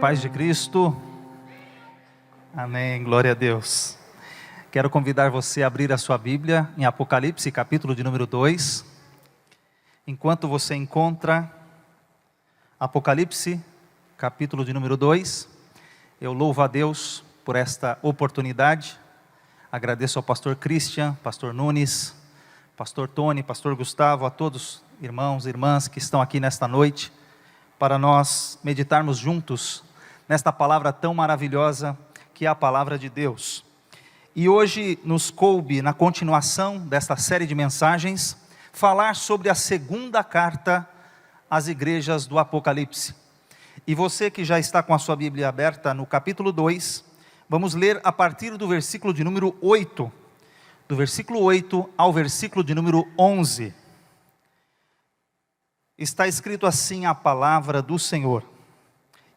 paz de Cristo. Amém, glória a Deus. Quero convidar você a abrir a sua Bíblia em Apocalipse, capítulo de número 2. Enquanto você encontra Apocalipse, capítulo de número 2, eu louvo a Deus por esta oportunidade. Agradeço ao pastor Christian, pastor Nunes, pastor Tony, pastor Gustavo, a todos irmãos e irmãs que estão aqui nesta noite, para nós meditarmos juntos nesta palavra tão maravilhosa que é a palavra de Deus. E hoje nos coube, na continuação desta série de mensagens, falar sobre a segunda carta às igrejas do Apocalipse. E você que já está com a sua Bíblia aberta no capítulo 2, vamos ler a partir do versículo de número 8, do versículo 8 ao versículo de número 11. Está escrito assim a palavra do Senhor.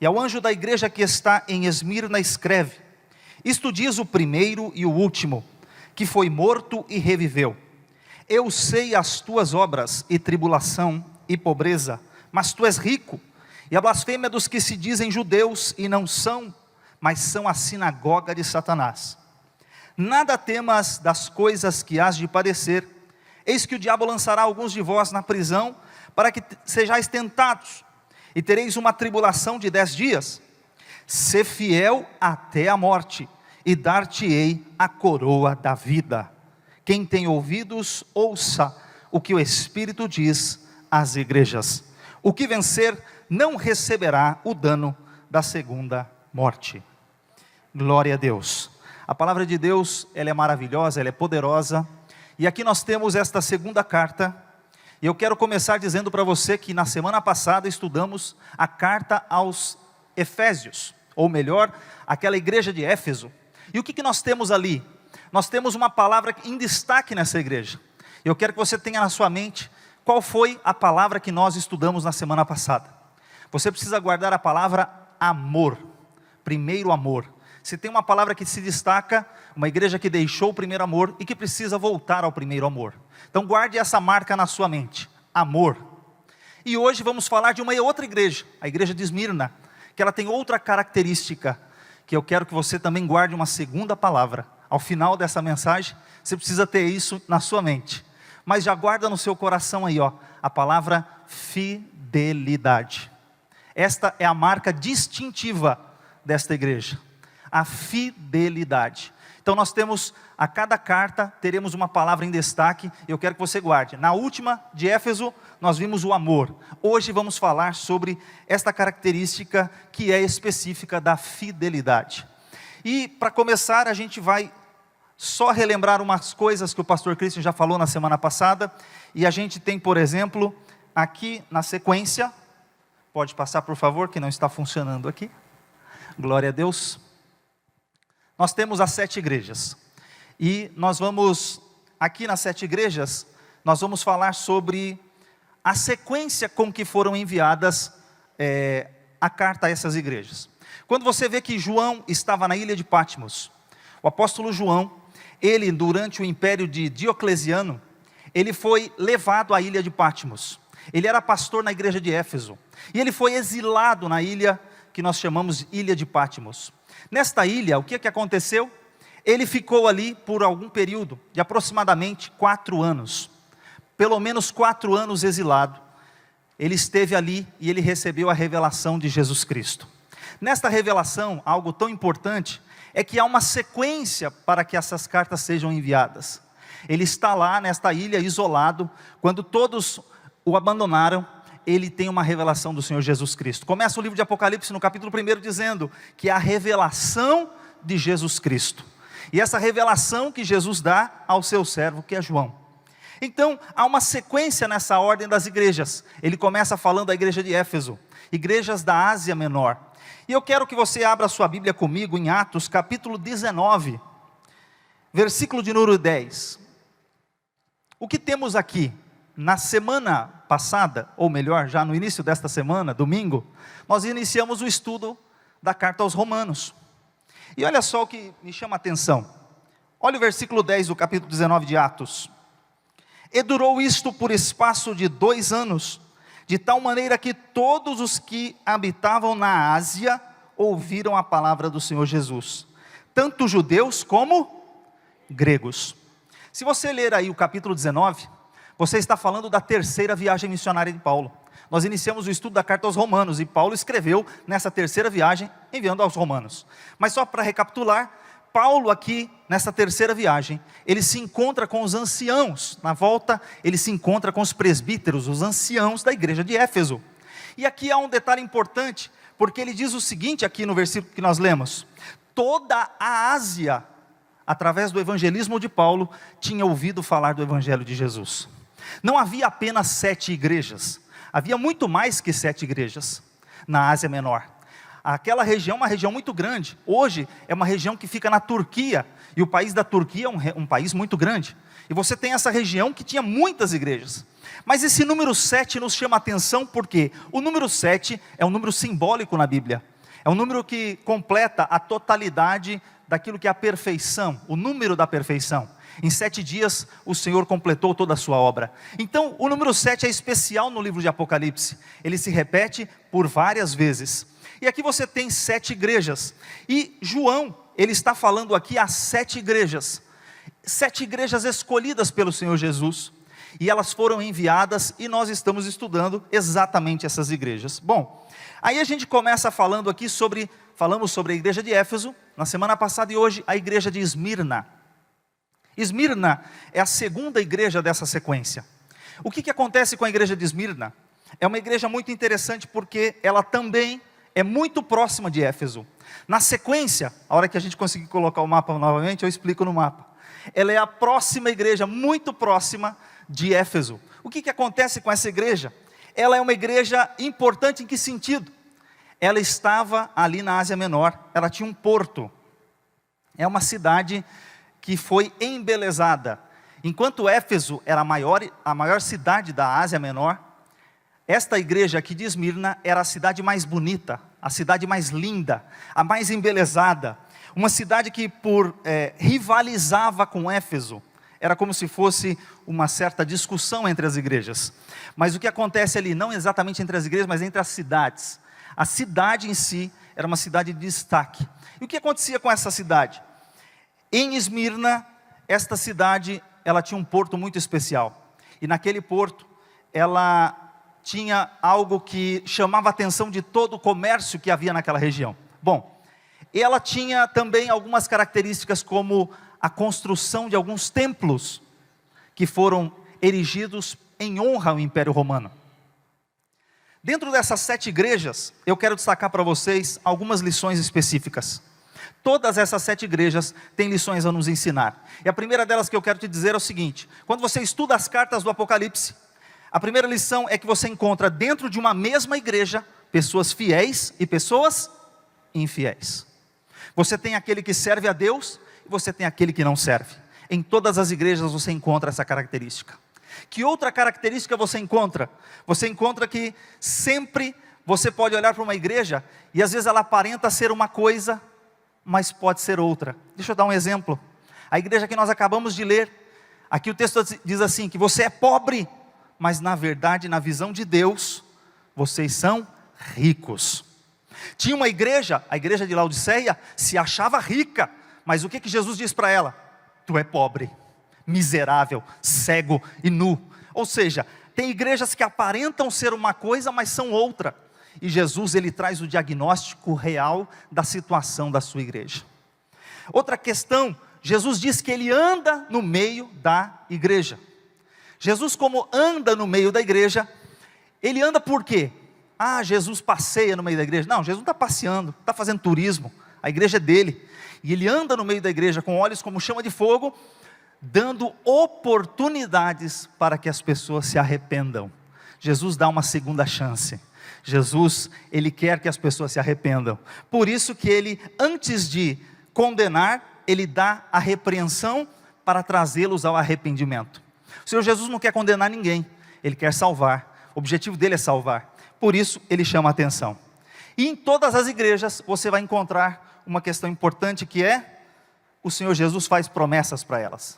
E ao anjo da igreja que está em Esmirna escreve: isto diz o primeiro e o último, que foi morto e reviveu. Eu sei as tuas obras, e tribulação, e pobreza, mas tu és rico, e a blasfêmia dos que se dizem judeus, e não são, mas são a sinagoga de Satanás. Nada temas das coisas que hás de padecer, eis que o diabo lançará alguns de vós na prisão, para que sejais tentados, e tereis uma tribulação de 10 dias. Sê fiel até a morte, e dar-te-ei a coroa da vida. Quem tem ouvidos, ouça o que o Espírito diz às igrejas. O que vencer não receberá o dano da segunda morte. Glória a Deus. A palavra de Deus, ela é maravilhosa, ela é poderosa. E aqui nós temos esta segunda carta. E eu quero começar dizendo para você que na semana passada estudamos a carta aos Efésios, ou melhor, aquela igreja de Éfeso. E o que nós temos ali? Nós temos uma palavra em destaque nessa igreja. Eu quero que você tenha na sua mente qual foi a palavra que nós estudamos na semana passada. Você precisa guardar a palavra amor, primeiro amor. Se tem uma palavra que se destaca, uma igreja que deixou o primeiro amor e que precisa voltar ao primeiro amor. Então guarde essa marca na sua mente, amor. E hoje vamos falar de uma outra igreja, a igreja de Esmirna, que ela tem outra característica, que eu quero que você também guarde uma segunda palavra. Ao final dessa mensagem, você precisa ter isso na sua mente. Mas já guarda no seu coração aí, a palavra fidelidade. Esta é a marca distintiva desta igreja. A fidelidade. Então nós temos, a cada carta, teremos uma palavra em destaque, eu quero que você guarde. Na última de Éfeso, nós vimos o amor. Hoje vamos falar sobre esta característica que é específica da fidelidade. E para começar, a gente vai só relembrar umas coisas que o pastor Christian já falou na semana passada. E a gente tem, por exemplo, aqui na sequência, pode passar por favor, que não está funcionando aqui. Glória a Deus. Nós temos as 7 igrejas, e nós vamos, aqui nas 7 igrejas, nós vamos falar sobre a sequência com que foram enviadas a carta a essas igrejas. Quando você vê que João estava na ilha de Patmos, o apóstolo João, ele durante o império de Diocleciano, ele foi levado à ilha de Patmos. Ele era pastor na igreja de Éfeso, e ele foi exilado na ilha que nós chamamos Ilha de Patmos. Nesta ilha, o que aconteceu? Ele ficou ali por algum período, de aproximadamente 4 anos. Pelo menos 4 anos exilado. Ele esteve ali e ele recebeu a revelação de Jesus Cristo. Nesta revelação, algo tão importante, é que há uma sequência para que essas cartas sejam enviadas. Ele está lá nesta ilha, isolado, quando todos o abandonaram, ele tem uma revelação do Senhor Jesus Cristo. Começa o livro de Apocalipse no capítulo 1 dizendo que é a revelação de Jesus Cristo. E essa revelação que Jesus dá ao seu servo, que é João. Então, há uma sequência nessa ordem das igrejas. Ele começa falando da igreja de Éfeso, igrejas da Ásia Menor. E eu quero que você abra a sua Bíblia comigo em Atos capítulo 19, versículo de número 10. O que temos aqui? Na semana passada, ou melhor, já no início desta semana, domingo, nós iniciamos o estudo da carta aos Romanos. E olha só o que me chama a atenção. Olha o versículo 10 do capítulo 19 de Atos. E durou isto por espaço de 2 anos, de tal maneira que todos os que habitavam na Ásia ouviram a palavra do Senhor Jesus, tanto judeus como gregos. Se você ler aí o capítulo 19, você está falando da terceira viagem missionária de Paulo. Nós iniciamos o estudo da carta aos Romanos, e Paulo escreveu nessa terceira viagem, enviando aos Romanos. Mas só para recapitular, Paulo aqui, nessa terceira viagem, ele se encontra com os anciãos. Na volta, ele se encontra com os presbíteros, os anciãos da igreja de Éfeso. E aqui há um detalhe importante, porque ele diz o seguinte aqui no versículo que nós lemos: toda a Ásia, através do evangelismo de Paulo, tinha ouvido falar do evangelho de Jesus. Não havia apenas 7 igrejas, havia muito mais que 7 igrejas na Ásia Menor. Aquela região é uma região muito grande. Hoje é uma região que fica na Turquia, e o país da Turquia é um país muito grande. E você tem essa região que tinha muitas igrejas. Mas esse número 7 nos chama a atenção porque o número 7 é um número simbólico na Bíblia. É um número que completa a totalidade daquilo que é a perfeição, o número da perfeição. Em 7 dias o Senhor completou toda a sua obra. Então o número 7 é especial no livro de Apocalipse. Ele se repete por várias vezes. E aqui você tem 7 igrejas. E João, ele está falando aqui a 7 igrejas. 7 igrejas escolhidas pelo Senhor Jesus. E elas foram enviadas, e nós estamos estudando exatamente essas igrejas. Bom, aí a gente começa falando aqui falamos sobre a igreja de Éfeso, na semana passada, e hoje a igreja de Esmirna. Esmirna é a segunda igreja dessa sequência. O que acontece com a igreja de Esmirna? É uma igreja muito interessante porque ela também é muito próxima de Éfeso. Na sequência, a hora que a gente conseguir colocar o mapa novamente, eu explico no mapa. Ela é a próxima igreja, muito próxima de Éfeso. O que acontece com essa igreja? Ela é uma igreja importante em que sentido? Ela estava ali na Ásia Menor, ela tinha um porto. É uma cidade que foi embelezada. Enquanto Éfeso era a maior cidade da Ásia Menor, esta igreja aqui de Esmirna era a cidade mais bonita, a cidade mais linda, a mais embelezada. Uma cidade que rivalizava com Éfeso. Era como se fosse uma certa discussão entre as igrejas. Mas o que acontece ali, não exatamente entre as igrejas, mas entre as cidades. A cidade em si era uma cidade de destaque. E o que acontecia com essa cidade? Em Esmirna, esta cidade, ela tinha um porto muito especial. E naquele porto, ela tinha algo que chamava a atenção de todo o comércio que havia naquela região. Bom, ela tinha também algumas características, como a construção de alguns templos que foram erigidos em honra ao Império Romano. Dentro dessas 7 igrejas, eu quero destacar para vocês algumas lições específicas. Todas essas 7 igrejas têm lições a nos ensinar. E a primeira delas que eu quero te dizer é o seguinte: quando você estuda as cartas do Apocalipse, a primeira lição é que você encontra dentro de uma mesma igreja pessoas fiéis e pessoas infiéis. Você tem aquele que serve a Deus e você tem aquele que não serve. Em todas as igrejas você encontra essa característica. Que outra característica você encontra? Você encontra que sempre você pode olhar para uma igreja e às vezes ela aparenta ser uma coisa, mas pode ser outra. Deixa eu dar um exemplo. A igreja que nós acabamos de ler, aqui o texto diz assim, que você é pobre, mas na verdade, na visão de Deus, vocês são ricos. Tinha uma igreja, a igreja de Laodiceia, se achava rica, mas o que Jesus diz para ela? Tu é pobre, miserável, cego e nu. Ou seja, tem igrejas que aparentam ser uma coisa, mas são outra. E Jesus, ele traz o diagnóstico real da situação da sua igreja. Outra questão, Jesus diz que ele anda no meio da igreja. Jesus, como anda no meio da igreja, ele anda por quê? Jesus passeia no meio da igreja. Não, Jesus não está passeando, está fazendo turismo. A igreja é dele. E ele anda no meio da igreja com olhos como chama de fogo, dando oportunidades para que as pessoas se arrependam. Jesus dá uma segunda chance. Jesus, ele quer que as pessoas se arrependam. Por isso que ele, antes de condenar, ele dá a repreensão para trazê-los ao arrependimento. O Senhor Jesus não quer condenar ninguém, ele quer salvar. O objetivo dele é salvar. Por isso ele chama a atenção. E em todas as igrejas você vai encontrar uma questão importante, que é: o Senhor Jesus faz promessas para elas.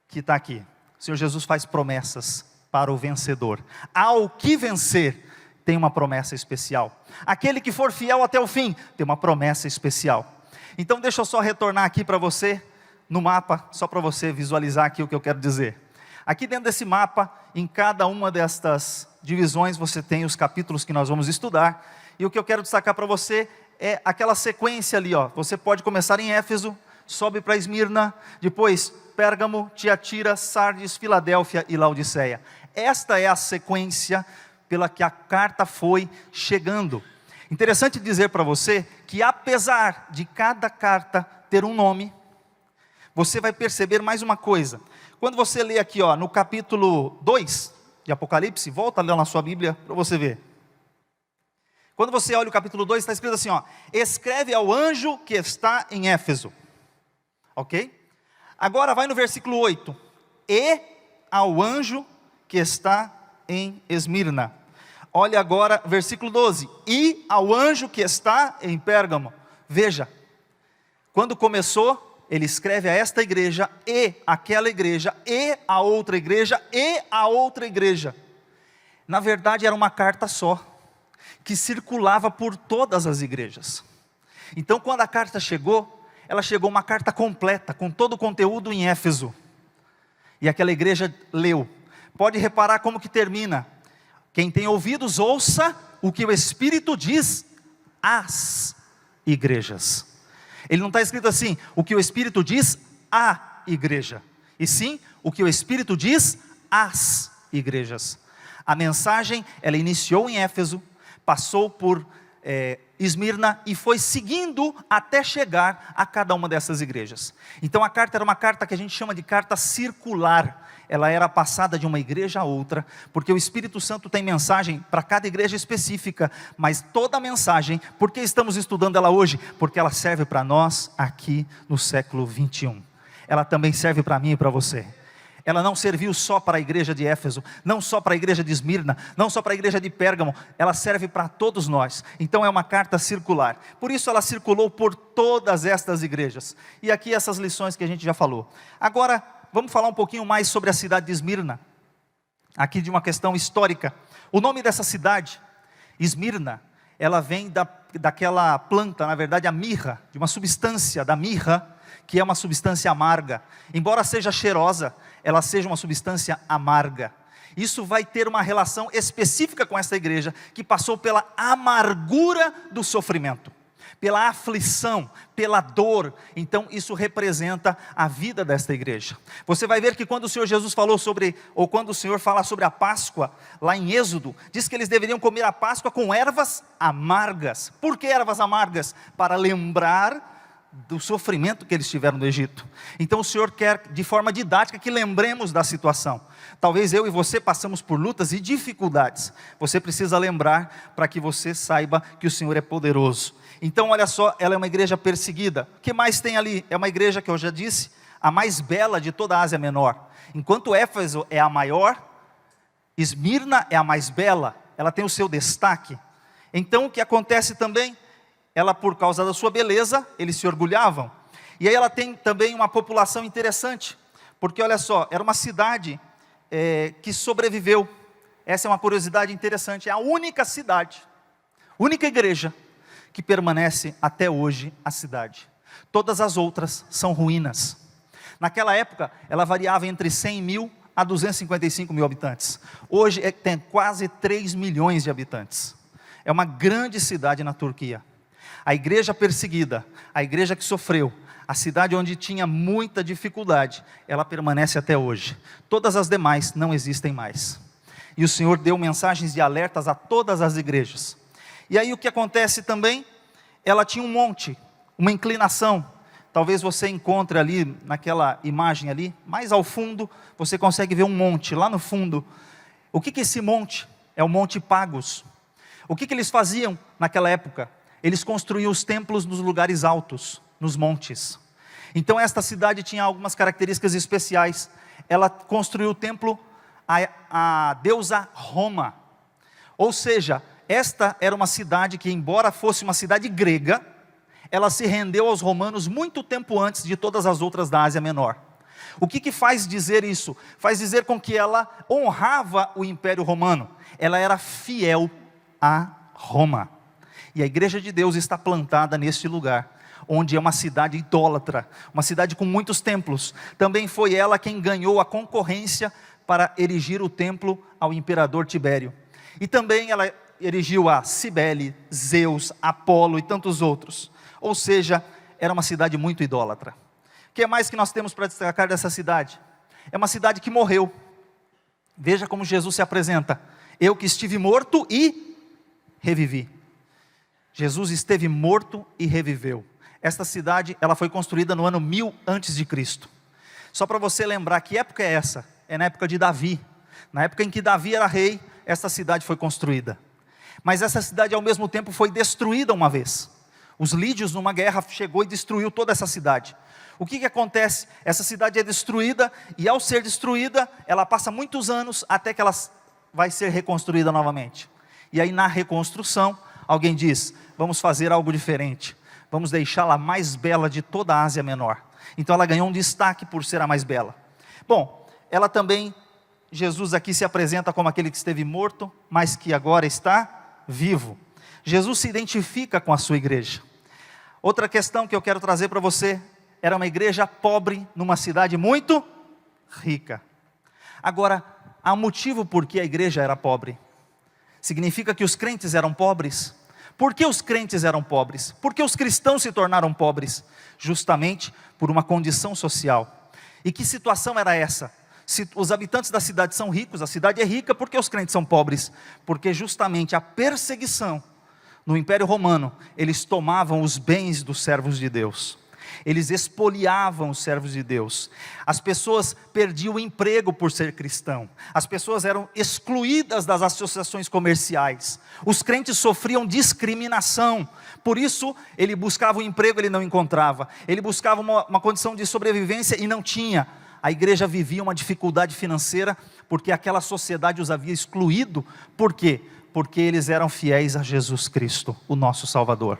Que está aqui. O Senhor Jesus faz promessas para o vencedor. Ao que vencer, tem uma promessa especial. Aquele que for fiel até o fim, tem uma promessa especial. Então deixa eu só retornar aqui para você, no mapa, só para você visualizar aqui o que eu quero dizer. Aqui dentro desse mapa, em cada uma destas divisões, você tem os capítulos que nós vamos estudar. E o que eu quero destacar para você é aquela sequência ali, ó. Você pode começar em Éfeso, sobe para Esmirna, depois Pérgamo, Tiatira, Sardes, Filadélfia e Laodiceia. Esta é a sequência pela que a carta foi chegando. Interessante dizer para você que apesar de cada carta ter um nome, você vai perceber mais uma coisa. Quando você lê aqui, ó, no capítulo 2 de Apocalipse, volta a ler na sua Bíblia para você ver. Quando você olha o capítulo 2, está escrito assim, ó: escreve ao anjo que está em Éfeso. Ok? Agora vai no versículo 8. E ao anjo que está em Esmirna. Olha agora, versículo 12. E ao anjo que está em Pérgamo. Veja, quando começou, ele escreve a esta igreja, e aquela igreja, e a outra igreja, e a outra igreja. Na verdade era uma carta só, que circulava por todas as igrejas. Então quando a carta chegou, ela chegou uma carta completa, com todo o conteúdo em Éfeso. E aquela igreja leu. Pode reparar como que termina. Quem tem ouvidos, ouça o que o Espírito diz às igrejas. Ele não está escrito assim, o que o Espírito diz à igreja, e sim, o que o Espírito diz às igrejas. A mensagem, ela iniciou em Éfeso, passou por Esmirna e foi seguindo até chegar a cada uma dessas igrejas. Então a carta era uma carta que a gente chama de carta circular. Ela era passada de uma igreja a outra, porque o Espírito Santo tem mensagem para cada igreja específica, mas toda a mensagem, por que estamos estudando ela hoje? Porque ela serve para nós aqui no século 21. Ela também serve para mim e para você. Ela não serviu só para a igreja de Éfeso, não só para a igreja de Esmirna, não só para a igreja de Pérgamo, ela serve para todos nós. Então é uma carta circular. Por isso ela circulou por todas estas igrejas. E aqui essas lições que a gente já falou. Agora, vamos falar um pouquinho mais sobre a cidade de Esmirna. Aqui de uma questão histórica. O nome dessa cidade, Esmirna, ela vem daquela planta, na verdade a mirra, de uma substância da mirra, que é uma substância amarga. Embora seja cheirosa, ela seja uma substância amarga. Isso vai ter uma relação específica com essa igreja, que passou pela amargura do sofrimento, pela aflição, pela dor. Então isso representa a vida desta igreja. Você vai ver que quando o Senhor Jesus falou sobre, ou quando o Senhor fala sobre a Páscoa, lá em Êxodo, diz que eles deveriam comer a Páscoa com ervas amargas. Por que ervas amargas? Para lembrar do sofrimento que eles tiveram no Egito. Então o Senhor quer, de forma didática, que lembremos da situação. Talvez eu e você passamos por lutas e dificuldades. Você precisa lembrar para que você saiba que o Senhor é poderoso. Então olha só, ela é uma igreja perseguida. O que mais tem ali? É uma igreja que eu já disse, a mais bela de toda a Ásia Menor. Enquanto Éfeso é a maior, Esmirna é a mais bela. Ela tem o seu destaque. Então o que acontece também? Ela, por causa da sua beleza, eles se orgulhavam. E aí ela tem também uma população interessante, porque olha só, era uma cidade que sobreviveu. Essa é uma curiosidade interessante. É a única cidade, única igreja, que permanece até hoje a cidade. Todas as outras são ruínas. Naquela época, ela variava entre 100 mil a 255 mil habitantes. Hoje tem quase 3 milhões de habitantes. É uma grande cidade na Turquia. A igreja perseguida, a igreja que sofreu, a cidade onde tinha muita dificuldade, ela permanece até hoje. Todas as demais não existem mais. E o Senhor deu mensagens de alertas a todas as igrejas. E aí o que acontece também? Ela tinha um monte, uma inclinação. Talvez você encontre ali, naquela imagem ali, mais ao fundo, você consegue ver um monte, lá no fundo. O que é esse monte? É o Monte Pagos. O que eles faziam naquela época? Eles construíam os templos nos lugares altos, nos montes. Então esta cidade tinha algumas características especiais. Ela construiu o templo à deusa Roma. Ou seja, esta era uma cidade que, embora fosse uma cidade grega, ela se rendeu aos romanos muito tempo antes de todas as outras da Ásia Menor. O que faz dizer isso? Faz dizer com que ela honrava o Império Romano. Ela era fiel a Roma. E a igreja de Deus está plantada neste lugar, onde é uma cidade idólatra, uma cidade com muitos templos. Também foi ela quem ganhou a concorrência para erigir o templo ao imperador Tibério. E também ela erigiu a Cibele, Zeus, Apolo e tantos outros. Ou seja, era uma cidade muito idólatra. O que mais que nós temos para destacar dessa cidade? É uma cidade que morreu. Veja como Jesus se apresenta: eu que estive morto e revivi. Jesus esteve morto e reviveu. Esta cidade, ela foi construída no ano 1000 a.C. Só para você lembrar, que época é essa? É na época de Davi. Na época em que Davi era rei, essa cidade foi construída. Mas essa cidade ao mesmo tempo foi destruída uma vez. Os lídios numa guerra chegou e destruiu toda essa cidade. O que acontece? Essa cidade é destruída, e ao ser destruída, ela passa muitos anos até que ela vai ser reconstruída novamente. E aí na reconstrução, alguém diz: vamos fazer algo diferente, vamos deixá-la mais bela de toda a Ásia Menor. Então ela ganhou um destaque por ser a mais bela. Bom, ela também, Jesus aqui se apresenta como aquele que esteve morto, mas que agora está vivo. Jesus se identifica com a sua igreja. Outra questão que eu quero trazer para você: era uma igreja pobre numa cidade muito rica. Agora, há um motivo por que a igreja era pobre. Significa que os crentes eram pobres? Por que os crentes eram pobres? Por que os cristãos se tornaram pobres? Justamente por uma condição social. E que situação era essa? Se os habitantes da cidade são ricos, a cidade é rica, por que os crentes são pobres? Porque justamente a perseguição no Império Romano, eles tomavam os bens dos servos de Deus. Eles expoliavam os servos de Deus. As pessoas perdiam o emprego por ser cristão. As pessoas eram excluídas das associações comerciais. Os crentes sofriam discriminação. Por isso, ele buscava um emprego, ele não encontrava. Ele buscava uma condição de sobrevivência e não tinha. A igreja vivia uma dificuldade financeira, porque aquela sociedade os havia excluído. Por quê? Porque eles eram fiéis a Jesus Cristo, o nosso Salvador.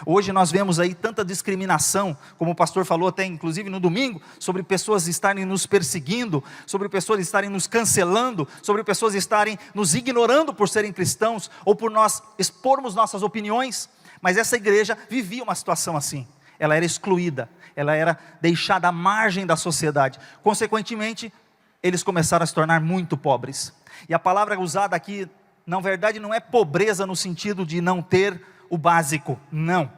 Hoje nós vemos aí tanta discriminação, como o pastor falou até inclusive no domingo, sobre pessoas estarem nos perseguindo, sobre pessoas estarem nos cancelando, sobre pessoas estarem nos ignorando por serem cristãos, ou por nós expormos nossas opiniões. Mas essa igreja vivia uma situação assim. Ela era excluída, ela era deixada à margem da sociedade. Consequentemente, eles começaram a se tornar muito pobres. E a palavra usada aqui, na verdade, não é pobreza no sentido de não ter o básico, não.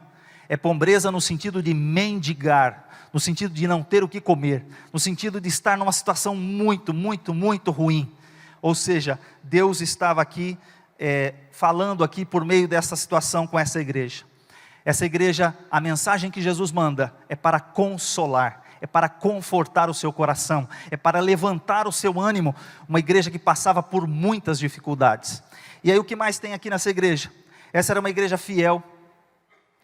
É pobreza no sentido de mendigar, no sentido de não ter o que comer, no sentido de estar numa situação muito, muito, muito ruim. Ou seja, Deus estava aqui, falando aqui por meio dessa situação com essa igreja. Essa igreja, a mensagem que Jesus manda é para consolar, é para confortar o seu coração, é para levantar o seu ânimo. Uma igreja que passava por muitas dificuldades. E aí o que mais tem aqui nessa igreja? Essa era uma igreja fiel,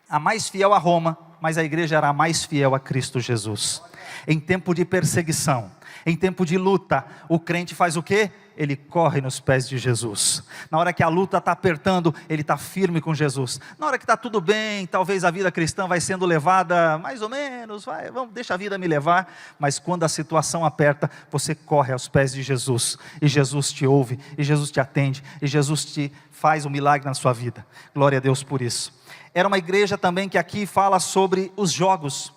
a mais fiel a Roma, mas a igreja era a mais fiel a Cristo Jesus. Em tempo de perseguição, em tempo de luta, o crente faz o quê? Ele corre nos pés de Jesus. Na hora que a luta está apertando, ele está firme com Jesus. Na hora que está tudo bem, talvez a vida cristã vai sendo levada mais ou menos, deixa a vida me levar. Mas quando a situação aperta, você corre aos pés de Jesus. E Jesus te ouve, e Jesus te atende, e Jesus te faz um milagre na sua vida. Glória a Deus por isso. Era uma igreja também que aqui fala sobre os jogos.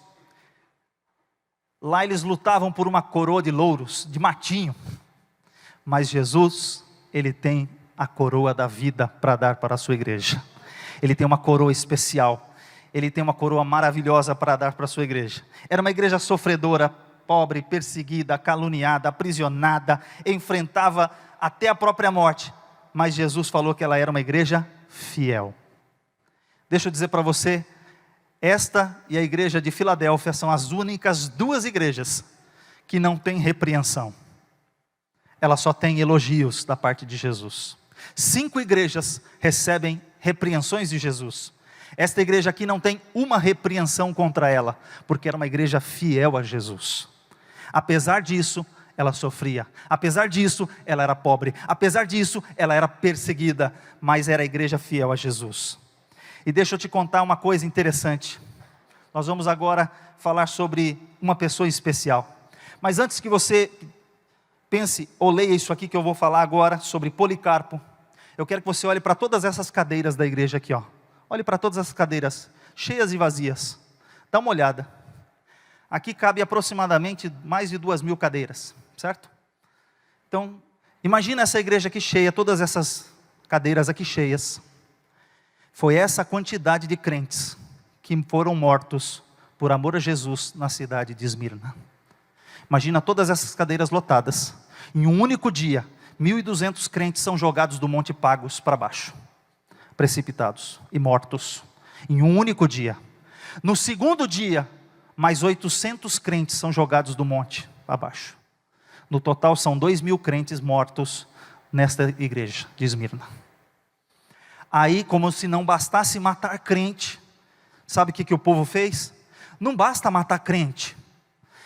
Lá eles lutavam por uma coroa de louros, de matinho. Mas Jesus, Ele tem a coroa da vida para dar para a sua igreja. Ele tem uma coroa especial. Ele tem uma coroa maravilhosa para dar para a sua igreja. Era uma igreja sofredora, pobre, perseguida, caluniada, aprisionada, enfrentava até a própria morte. Mas Jesus falou que ela era uma igreja fiel. Deixa eu dizer para você, esta e a igreja de Filadélfia são as únicas duas igrejas que não têm repreensão. Ela só tem elogios da parte de Jesus. 5 igrejas recebem repreensões de Jesus. Esta igreja aqui não tem uma repreensão contra ela, porque era uma igreja fiel a Jesus. Apesar disso, ela sofria. Apesar disso, ela era pobre. Apesar disso, ela era perseguida. Mas era a igreja fiel a Jesus. E deixa eu te contar uma coisa interessante. Nós vamos agora falar sobre uma pessoa especial. Mas antes que você pense ou leia isso aqui que eu vou falar agora sobre Policarpo, Eu quero que você olhe para todas essas cadeiras da igreja aqui, ó. Olhe para todas essas cadeiras, cheias e vazias. Dá uma olhada. Aqui cabe aproximadamente mais de 2.000 cadeiras, certo? Então, imagina essa igreja aqui cheia, todas essas cadeiras aqui cheias. Foi essa quantidade de crentes que foram mortos por amor a Jesus na cidade de Esmirna. Imagina todas essas cadeiras lotadas. Em um único dia, 1.200 crentes são jogados do Monte Pagos para baixo, precipitados e mortos. Em um único dia. No segundo dia, mais 800 crentes são jogados do monte abaixo. No total são 2.000 crentes mortos nesta igreja de Esmirna. Aí, como se não bastasse matar crente, sabe o que o povo fez? Não basta matar crente,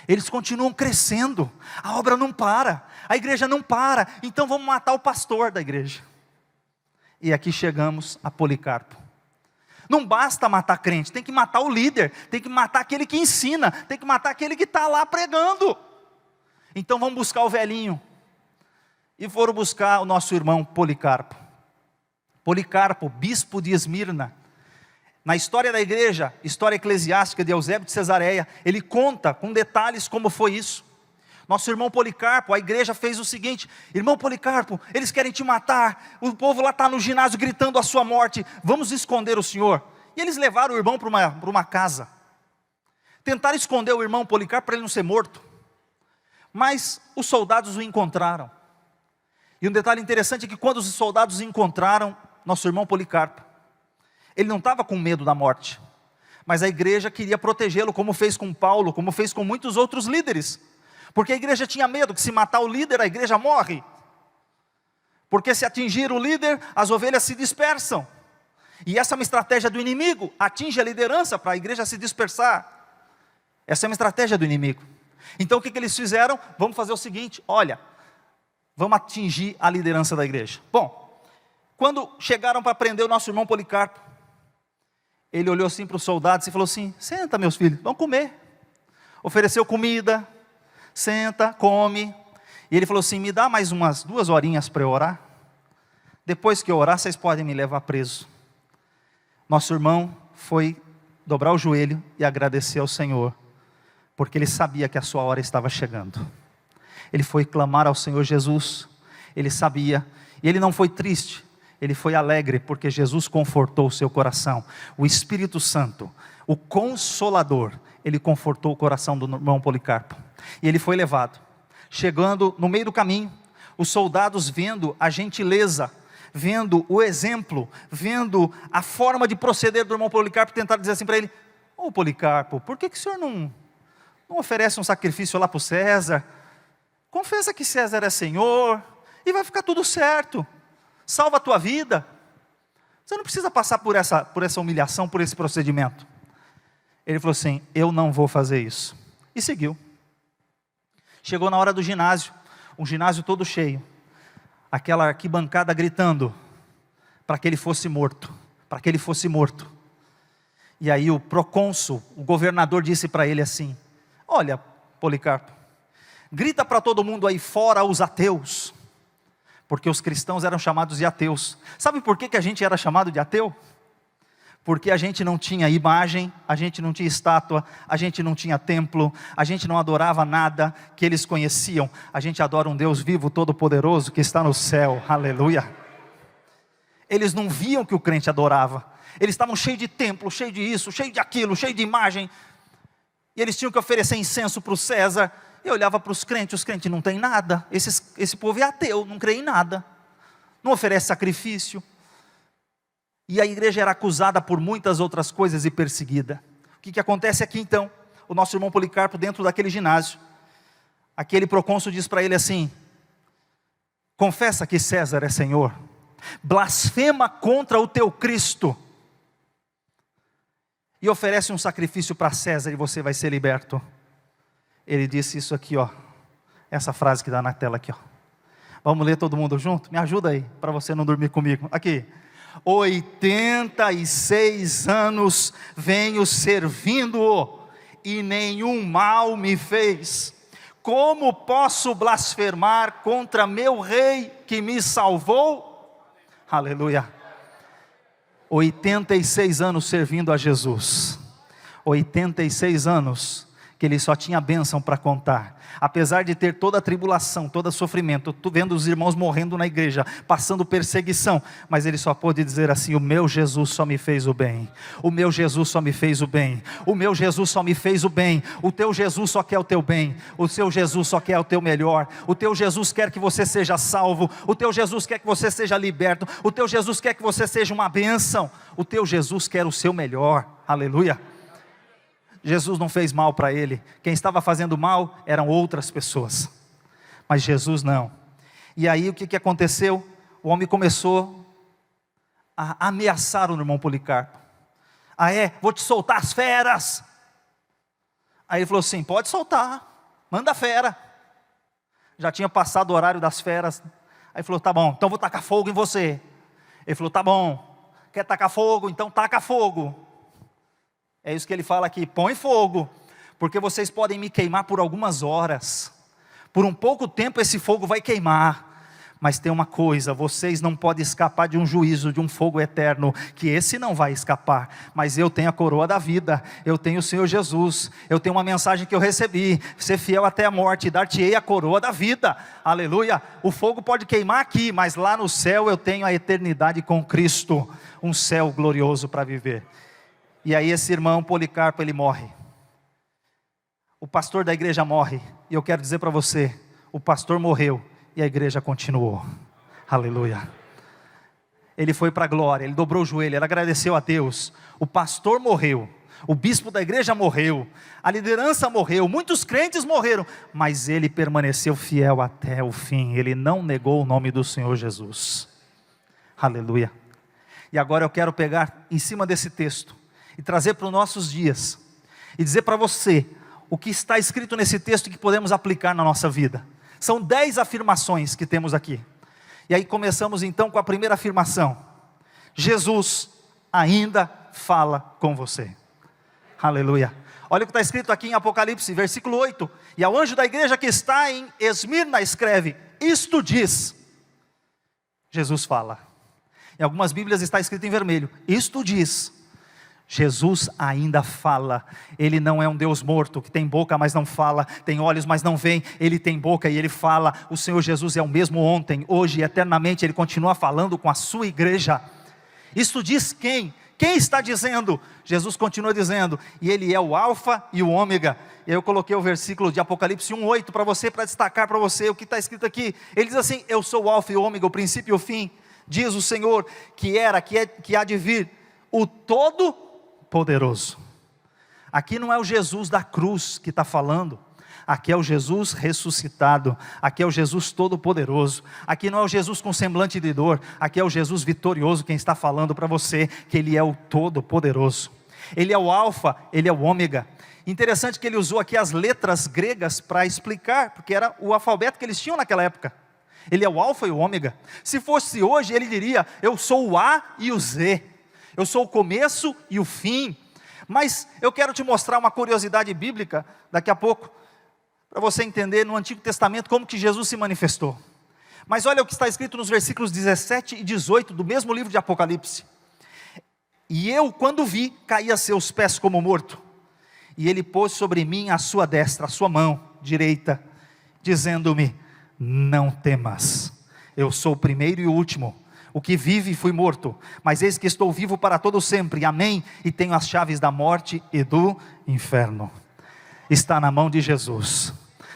eles continuam crescendo, a obra não para, a igreja não para, então vamos matar o pastor da igreja. E aqui chegamos a Policarpo. Não basta matar crente, tem que matar o líder, tem que matar aquele que ensina, tem que matar aquele que está lá pregando. Então vamos buscar o velhinho. E foram buscar o nosso irmão Policarpo. Policarpo, bispo de Esmirna. Na história da igreja, história eclesiástica de Eusébio de Cesareia, ele conta com detalhes como foi isso. Nosso irmão Policarpo, a igreja fez o seguinte: irmão Policarpo, eles querem te matar, o povo lá está no ginásio gritando a sua morte, vamos esconder o senhor. E eles levaram o irmão para uma casa, tentaram esconder o irmão Policarpo para ele não ser morto, mas os soldados o encontraram. E um detalhe interessante é que quando os soldados encontraram nosso irmão Policarpo, ele não estava com medo da morte, mas a igreja queria protegê-lo, como fez com Paulo, como fez com muitos outros líderes. Porque a igreja tinha medo que se matar o líder, a igreja morre. Porque se atingir o líder, as ovelhas se dispersam. E essa é uma estratégia do inimigo, atinge a liderança para a igreja se dispersar. Essa é uma estratégia do inimigo. Então o que eles fizeram? Vamos fazer o seguinte, olha, vamos atingir a liderança da igreja. Bom, quando chegaram para prender o nosso irmão Policarpo, ele olhou assim para os soldados e falou assim: senta meus filhos, vamos comer. Ofereceu comida, senta, come. E ele falou assim: me dá mais umas 2 horinhas para eu orar. Depois que eu orar, vocês podem me levar preso. Nosso irmão foi dobrar o joelho e agradecer ao Senhor, porque ele sabia que a sua hora estava chegando. Ele foi clamar ao Senhor Jesus, ele sabia, e ele não foi triste, ele foi alegre, porque Jesus confortou o seu coração. O Espírito Santo, o Consolador, ele confortou o coração do irmão Policarpo. E ele foi levado. Chegando no meio do caminho, os soldados vendo a gentileza, vendo o exemplo, vendo a forma de proceder do irmão Policarpo, tentaram dizer assim para ele: ô Policarpo, por que o senhor não oferece um sacrifício lá para o César? Confessa que César é Senhor, e vai ficar tudo certo. Salva a tua vida. Você não precisa passar por essa humilhação, por esse procedimento. Ele falou assim: eu não vou fazer isso. E seguiu. Chegou na hora do ginásio, um ginásio todo cheio, aquela arquibancada gritando para que ele fosse morto, para que ele fosse morto. E aí o procônsul, o governador, disse para ele assim: olha Policarpo, grita para todo mundo aí fora os ateus, porque os cristãos eram chamados de ateus. Sabe por que a gente era chamado de ateu? Porque a gente não tinha imagem, a gente não tinha estátua, a gente não tinha templo, a gente não adorava nada que eles conheciam. A gente adora um Deus vivo, todo-poderoso, que está no céu, aleluia. Eles não viam que o crente adorava, eles estavam cheios de templo, cheios de isso, cheios de aquilo, cheios de imagem, e eles tinham que oferecer incenso para o César. Eu olhava para os crentes não têm nada, esse povo é ateu, não crê em nada, não oferece sacrifício. E a igreja era acusada por muitas outras coisas e perseguida. O que acontece aqui então? O nosso irmão Policarpo, dentro daquele ginásio, aquele procônsul diz para ele assim: confessa que César é Senhor, blasfema contra o teu Cristo, e oferece um sacrifício para César e você vai ser liberto. Ele disse isso aqui, ó, essa frase que dá na tela aqui, ó. Vamos ler todo mundo junto? Me ajuda aí, para você não dormir comigo. Aqui: 86 anos venho servindo-o, e nenhum mal me fez. Como posso blasfemar contra meu rei que me salvou? Aleluia. 86 anos servindo a Jesus. 86 anos que ele só tinha bênção para contar. Apesar de ter toda a tribulação, todo o sofrimento, vendo os irmãos morrendo na igreja, passando perseguição, mas ele só pôde dizer assim: o meu Jesus só me fez o bem, o meu Jesus só me fez o bem, o meu Jesus só me fez o bem, o teu Jesus só quer o teu bem, o seu Jesus só quer o teu melhor, o teu Jesus quer que você seja salvo, o teu Jesus quer que você seja liberto, o teu Jesus quer que você seja uma bênção, o teu Jesus quer o seu melhor. Aleluia. Jesus não fez mal para ele. Quem estava fazendo mal eram outras pessoas, mas Jesus não. E aí o que aconteceu? O homem começou a ameaçar o irmão Policarpo. Vou te soltar as feras. Aí ele falou assim: pode soltar, manda a fera. Já tinha passado o horário das feras. Aí ele falou: tá bom, então vou tacar fogo em você. Ele falou: tá bom, quer tacar fogo? Então taca fogo. É isso que ele fala aqui: põe fogo, porque vocês podem me queimar por algumas horas, por um pouco tempo esse fogo vai queimar, mas tem uma coisa, vocês não podem escapar de um juízo, de um fogo eterno, que esse não vai escapar, mas eu tenho a coroa da vida, eu tenho o Senhor Jesus, eu tenho uma mensagem que eu recebi: ser fiel até a morte, dar-te-ei a coroa da vida. Aleluia. O fogo pode queimar aqui, mas lá no céu eu tenho a eternidade com Cristo, um céu glorioso para viver. E aí esse irmão Policarpo, ele morre. O pastor da igreja morre. E eu quero dizer para você: o pastor morreu e a igreja continuou. Aleluia. Ele foi para a glória, ele dobrou o joelho, ele agradeceu a Deus. O pastor morreu, o bispo da igreja morreu, a liderança morreu, muitos crentes morreram, mas ele permaneceu fiel até o fim. Ele não negou o nome do Senhor Jesus. Aleluia. E agora eu quero pegar em cima desse texto e trazer para os nossos dias, e dizer para você o que está escrito nesse texto que podemos aplicar na nossa vida. São 10 afirmações que temos aqui. E aí começamos então com a primeira afirmação: Jesus ainda fala com você. Aleluia. Olha o que está escrito aqui em Apocalipse, versículo 8. E ao anjo da igreja que está em Esmirna escreve: isto diz. Jesus fala. Em algumas bíblias está escrito em vermelho: isto diz. Jesus ainda fala. Ele não é um Deus morto, que tem boca mas não fala, tem olhos mas não vê. Ele tem boca e ele fala. O Senhor Jesus é o mesmo ontem, hoje e eternamente. Ele continua falando com a sua igreja. Isto diz quem? Quem está dizendo? Jesus continua dizendo: e ele é o alfa e o ômega. E aí eu coloquei o versículo de Apocalipse 1:8 para você, para destacar para você o que está escrito aqui. Ele diz assim: eu sou o alfa e o ômega, o princípio e o fim, diz o Senhor, que era, que há de vir, o Todo-Poderoso. Aqui não é o Jesus da cruz que está falando, aqui é o Jesus ressuscitado, aqui é o Jesus Todo-Poderoso, aqui não é o Jesus com semblante de dor, aqui é o Jesus vitorioso quem está falando para você, que Ele é o Todo-Poderoso. Ele é o alfa, Ele é o ômega. Interessante que ele usou aqui as letras gregas para explicar, porque era o alfabeto que eles tinham naquela época. Ele é o alfa e o ômega. Se fosse hoje, ele diria: eu sou o A e o Z, eu sou o começo e o fim. Mas eu quero te mostrar uma curiosidade bíblica daqui a pouco, para você entender no Antigo Testamento como que Jesus se manifestou. Mas olha o que está escrito nos versículos 17 e 18 do mesmo livro de Apocalipse. E eu, quando vi, caí a seus pés como morto, e ele pôs sobre mim a sua destra, a sua mão direita, dizendo-me: não temas, eu sou o primeiro e o último, o que vive e fui morto, mas eis que estou vivo para todo sempre, amém, e tenho as chaves da morte e do inferno. Está na mão de Jesus,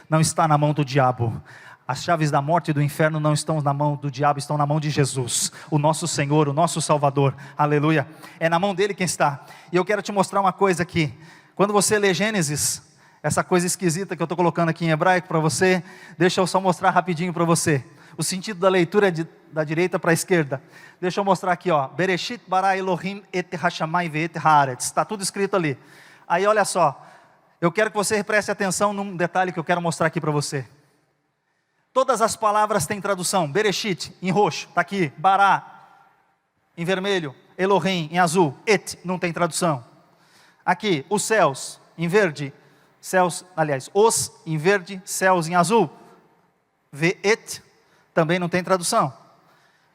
não está na mão do diabo. As chaves da morte e do inferno não estão na mão do diabo, estão na mão de Jesus, o nosso Senhor, o nosso Salvador. Aleluia. É na mão dele quem está. E eu quero te mostrar uma coisa aqui. Quando você lê Gênesis, essa coisa esquisita que eu estou colocando aqui em hebraico para você, deixa eu só mostrar rapidinho para você. O sentido da leitura é da direita para a esquerda. Deixa eu mostrar aqui, ó. Bereshit bara Elohim et hashamayim ve'et haaretz. Está tudo escrito ali. Aí olha só, eu quero que você preste atenção num detalhe que eu quero mostrar aqui para você. Todas as palavras têm tradução. Bereshit, em roxo, está aqui. Bara, em vermelho. Elohim, em azul. Et, não tem tradução. Aqui, os céus, em verde. Céus, aliás, os, em verde, céus, em azul. Ve'et, também não tem tradução.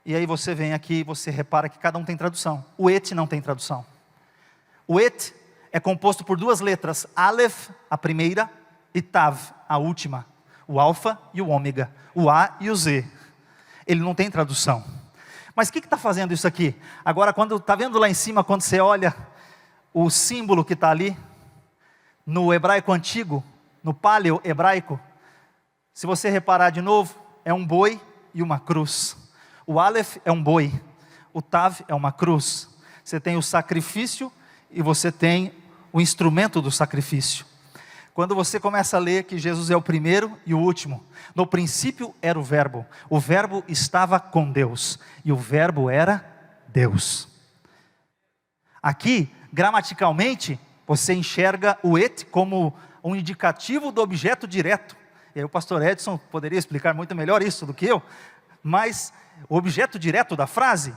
E aí você vem aqui e você repara que cada um tem tradução. O et não tem tradução. O et é composto por duas letras, Aleph, a primeira, e Tav, a última. O alfa e o ômega, o A e o Z. Ele não tem tradução. Mas o que está fazendo isso aqui? Agora, quando está vendo lá em cima, quando você olha o símbolo que está ali, no hebraico antigo, no paleo hebraico, se você reparar de novo, é um boi e uma cruz. O Aleph é um boi, o Tav é uma cruz. Você tem o sacrifício e você tem o instrumento do sacrifício. Quando você começa a ler que Jesus é o primeiro e o último, no princípio era o verbo estava com Deus, e o verbo era Deus. Aqui, gramaticalmente, você enxerga o et como um indicativo do objeto direto. E aí o pastor Edson poderia explicar muito melhor isso do que eu, mas o objeto direto da frase,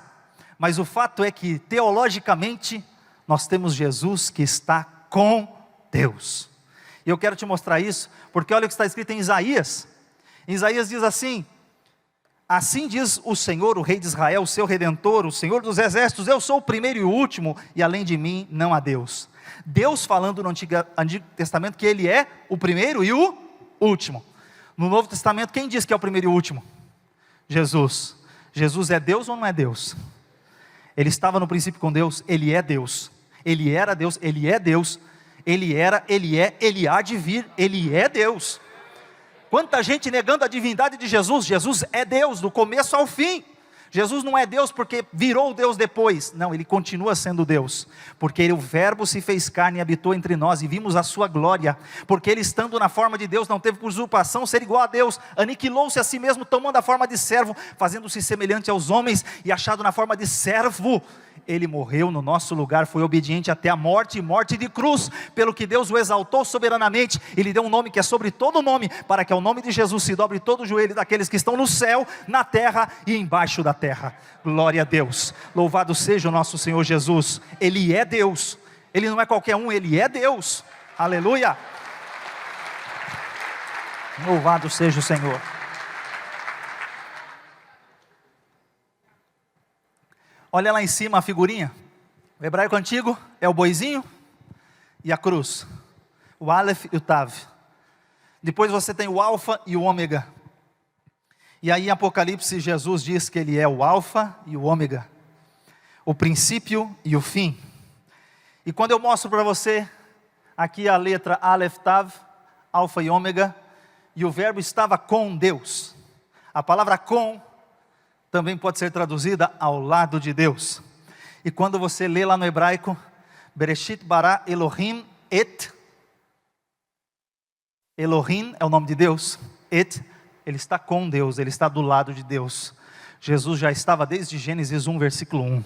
mas o fato é que teologicamente, nós temos Jesus que está com Deus. E eu quero te mostrar isso, porque olha o que está escrito em Isaías. Isaías diz assim: assim diz o Senhor, o Rei de Israel, o seu Redentor, o Senhor dos Exércitos: eu sou o primeiro e o último, e além de mim não há Deus. Deus falando no Antigo Testamento que Ele é o primeiro e o último. No Novo Testamento, quem diz que é o primeiro e o último? Jesus. Jesus é Deus ou não é Deus? Ele estava no princípio com Deus, Ele é Deus. Ele era Deus, Ele é Deus. Ele era, Ele é, Ele há de vir, Ele é Deus. Quanta gente negando a divindade de Jesus. Jesus é Deus, do começo ao fim. Jesus não é Deus porque virou Deus depois. Não, Ele continua sendo Deus. Porque o verbo se fez carne e habitou entre nós, e vimos a sua glória. Porque Ele, estando na forma de Deus, não teve por usurpação ser igual a Deus. Aniquilou-se a si mesmo, tomando a forma de servo, fazendo-se semelhante aos homens, e achado na forma de servo, Ele morreu no nosso lugar, foi obediente até a morte, e morte de cruz, pelo que Deus o exaltou soberanamente, e lhe deu um nome que é sobre todo nome, para que ao nome de Jesus se dobre todo o joelho daqueles que estão no céu, na terra e embaixo da terra. Glória a Deus, louvado seja o nosso Senhor Jesus. Ele é Deus, Ele não é qualquer um, Ele é Deus, aleluia, louvado seja o Senhor. Olha lá em cima a figurinha. O hebraico antigo é o boizinho e a cruz. O Aleph e o Tav. Depois você tem o alfa e o ômega. E aí em Apocalipse Jesus diz que Ele é o alfa e o ômega, o princípio e o fim. E quando eu mostro para você aqui a letra Aleph, Tav, alfa e ômega, e o verbo estava com Deus. A palavra com também pode ser traduzida ao lado de Deus. E quando você lê lá no hebraico, Bereshit bara Elohim et, Elohim é o nome de Deus, et, Ele está com Deus, Ele está do lado de Deus. Jesus já estava desde Gênesis 1, versículo 1.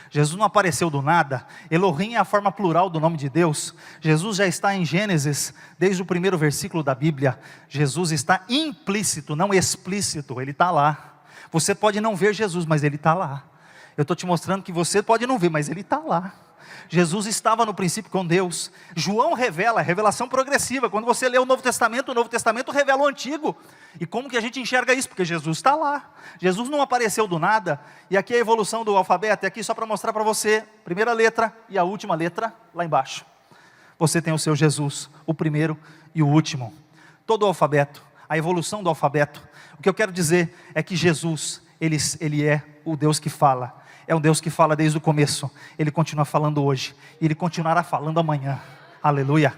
Jesus não apareceu do nada. Elohim é a forma plural do nome de Deus. Jesus já está em Gênesis, desde o primeiro versículo da Bíblia. Jesus está implícito, não explícito, Ele está lá. Você pode não ver Jesus, mas Ele está lá. Eu estou te mostrando que você pode não ver, mas Ele está lá. Jesus estava no princípio com Deus. João revela, revelação progressiva. Quando você lê o Novo Testamento revela o Antigo. E como que a gente enxerga isso? Porque Jesus está lá. Jesus não apareceu do nada. E aqui é a evolução do alfabeto, é aqui só para mostrar para você, primeira letra e a última letra lá embaixo. Você tem o seu Jesus, o primeiro e o último. Todo o alfabeto, a evolução do alfabeto. O que eu quero dizer é que Jesus, Ele é o Deus que fala. É um Deus que fala desde o começo. Ele continua falando hoje. E Ele continuará falando amanhã. Aleluia.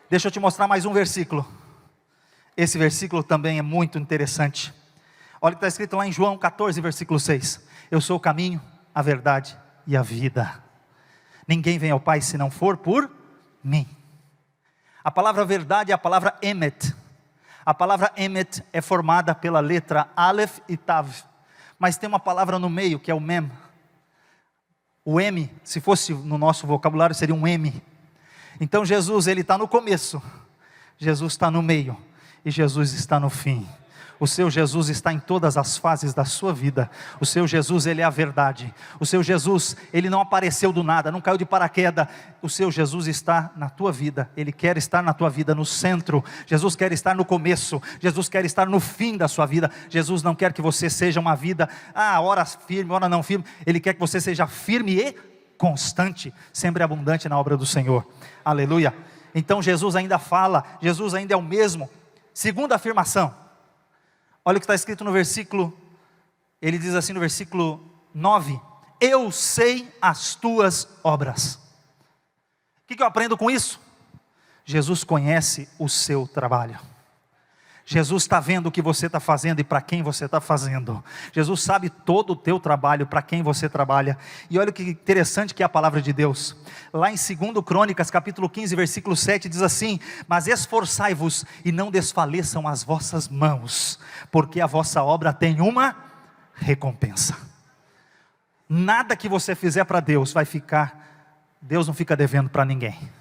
Deixa eu te mostrar mais um versículo. Esse versículo também é muito interessante. Olha o que está escrito lá em João 14, versículo 6. Eu sou o caminho, a verdade e a vida. Ninguém vem ao Pai se não for por mim. A palavra verdade é a palavra emet. A palavra emet é formada pela letra Aleph e Tav, mas tem uma palavra no meio que é o mem. O M, se fosse no nosso vocabulário, seria um M. Então Jesus, Ele está no começo, Jesus está no meio, e Jesus está no fim. O seu Jesus está em todas as fases da sua vida. O seu Jesus, Ele é a verdade. O seu Jesus, Ele não apareceu do nada, não caiu de paraquedas. O seu Jesus está na tua vida. Ele quer estar na tua vida, no centro. Jesus quer estar no começo. Jesus quer estar no fim da sua vida. Jesus não quer que você seja uma vida, ora firme, ora não firme. Ele quer que você seja firme e constante, sempre abundante na obra do Senhor. Aleluia. Então Jesus ainda fala, Jesus ainda é o mesmo. Segunda afirmação. Olha o que está escrito no versículo, ele diz assim no versículo 9: eu sei as tuas obras. O que eu aprendo com isso? Jesus conhece o seu trabalho. Jesus está vendo o que você está fazendo e para quem você está fazendo. Jesus sabe todo o teu trabalho, para quem você trabalha. E olha que interessante que é a palavra de Deus. Lá em 2 Crônicas, capítulo 15, versículo 7, diz assim: mas esforçai-vos e não desfaleçam as vossas mãos, porque a vossa obra tem uma recompensa. Nada que você fizer para Deus vai ficar, Deus não fica devendo para ninguém.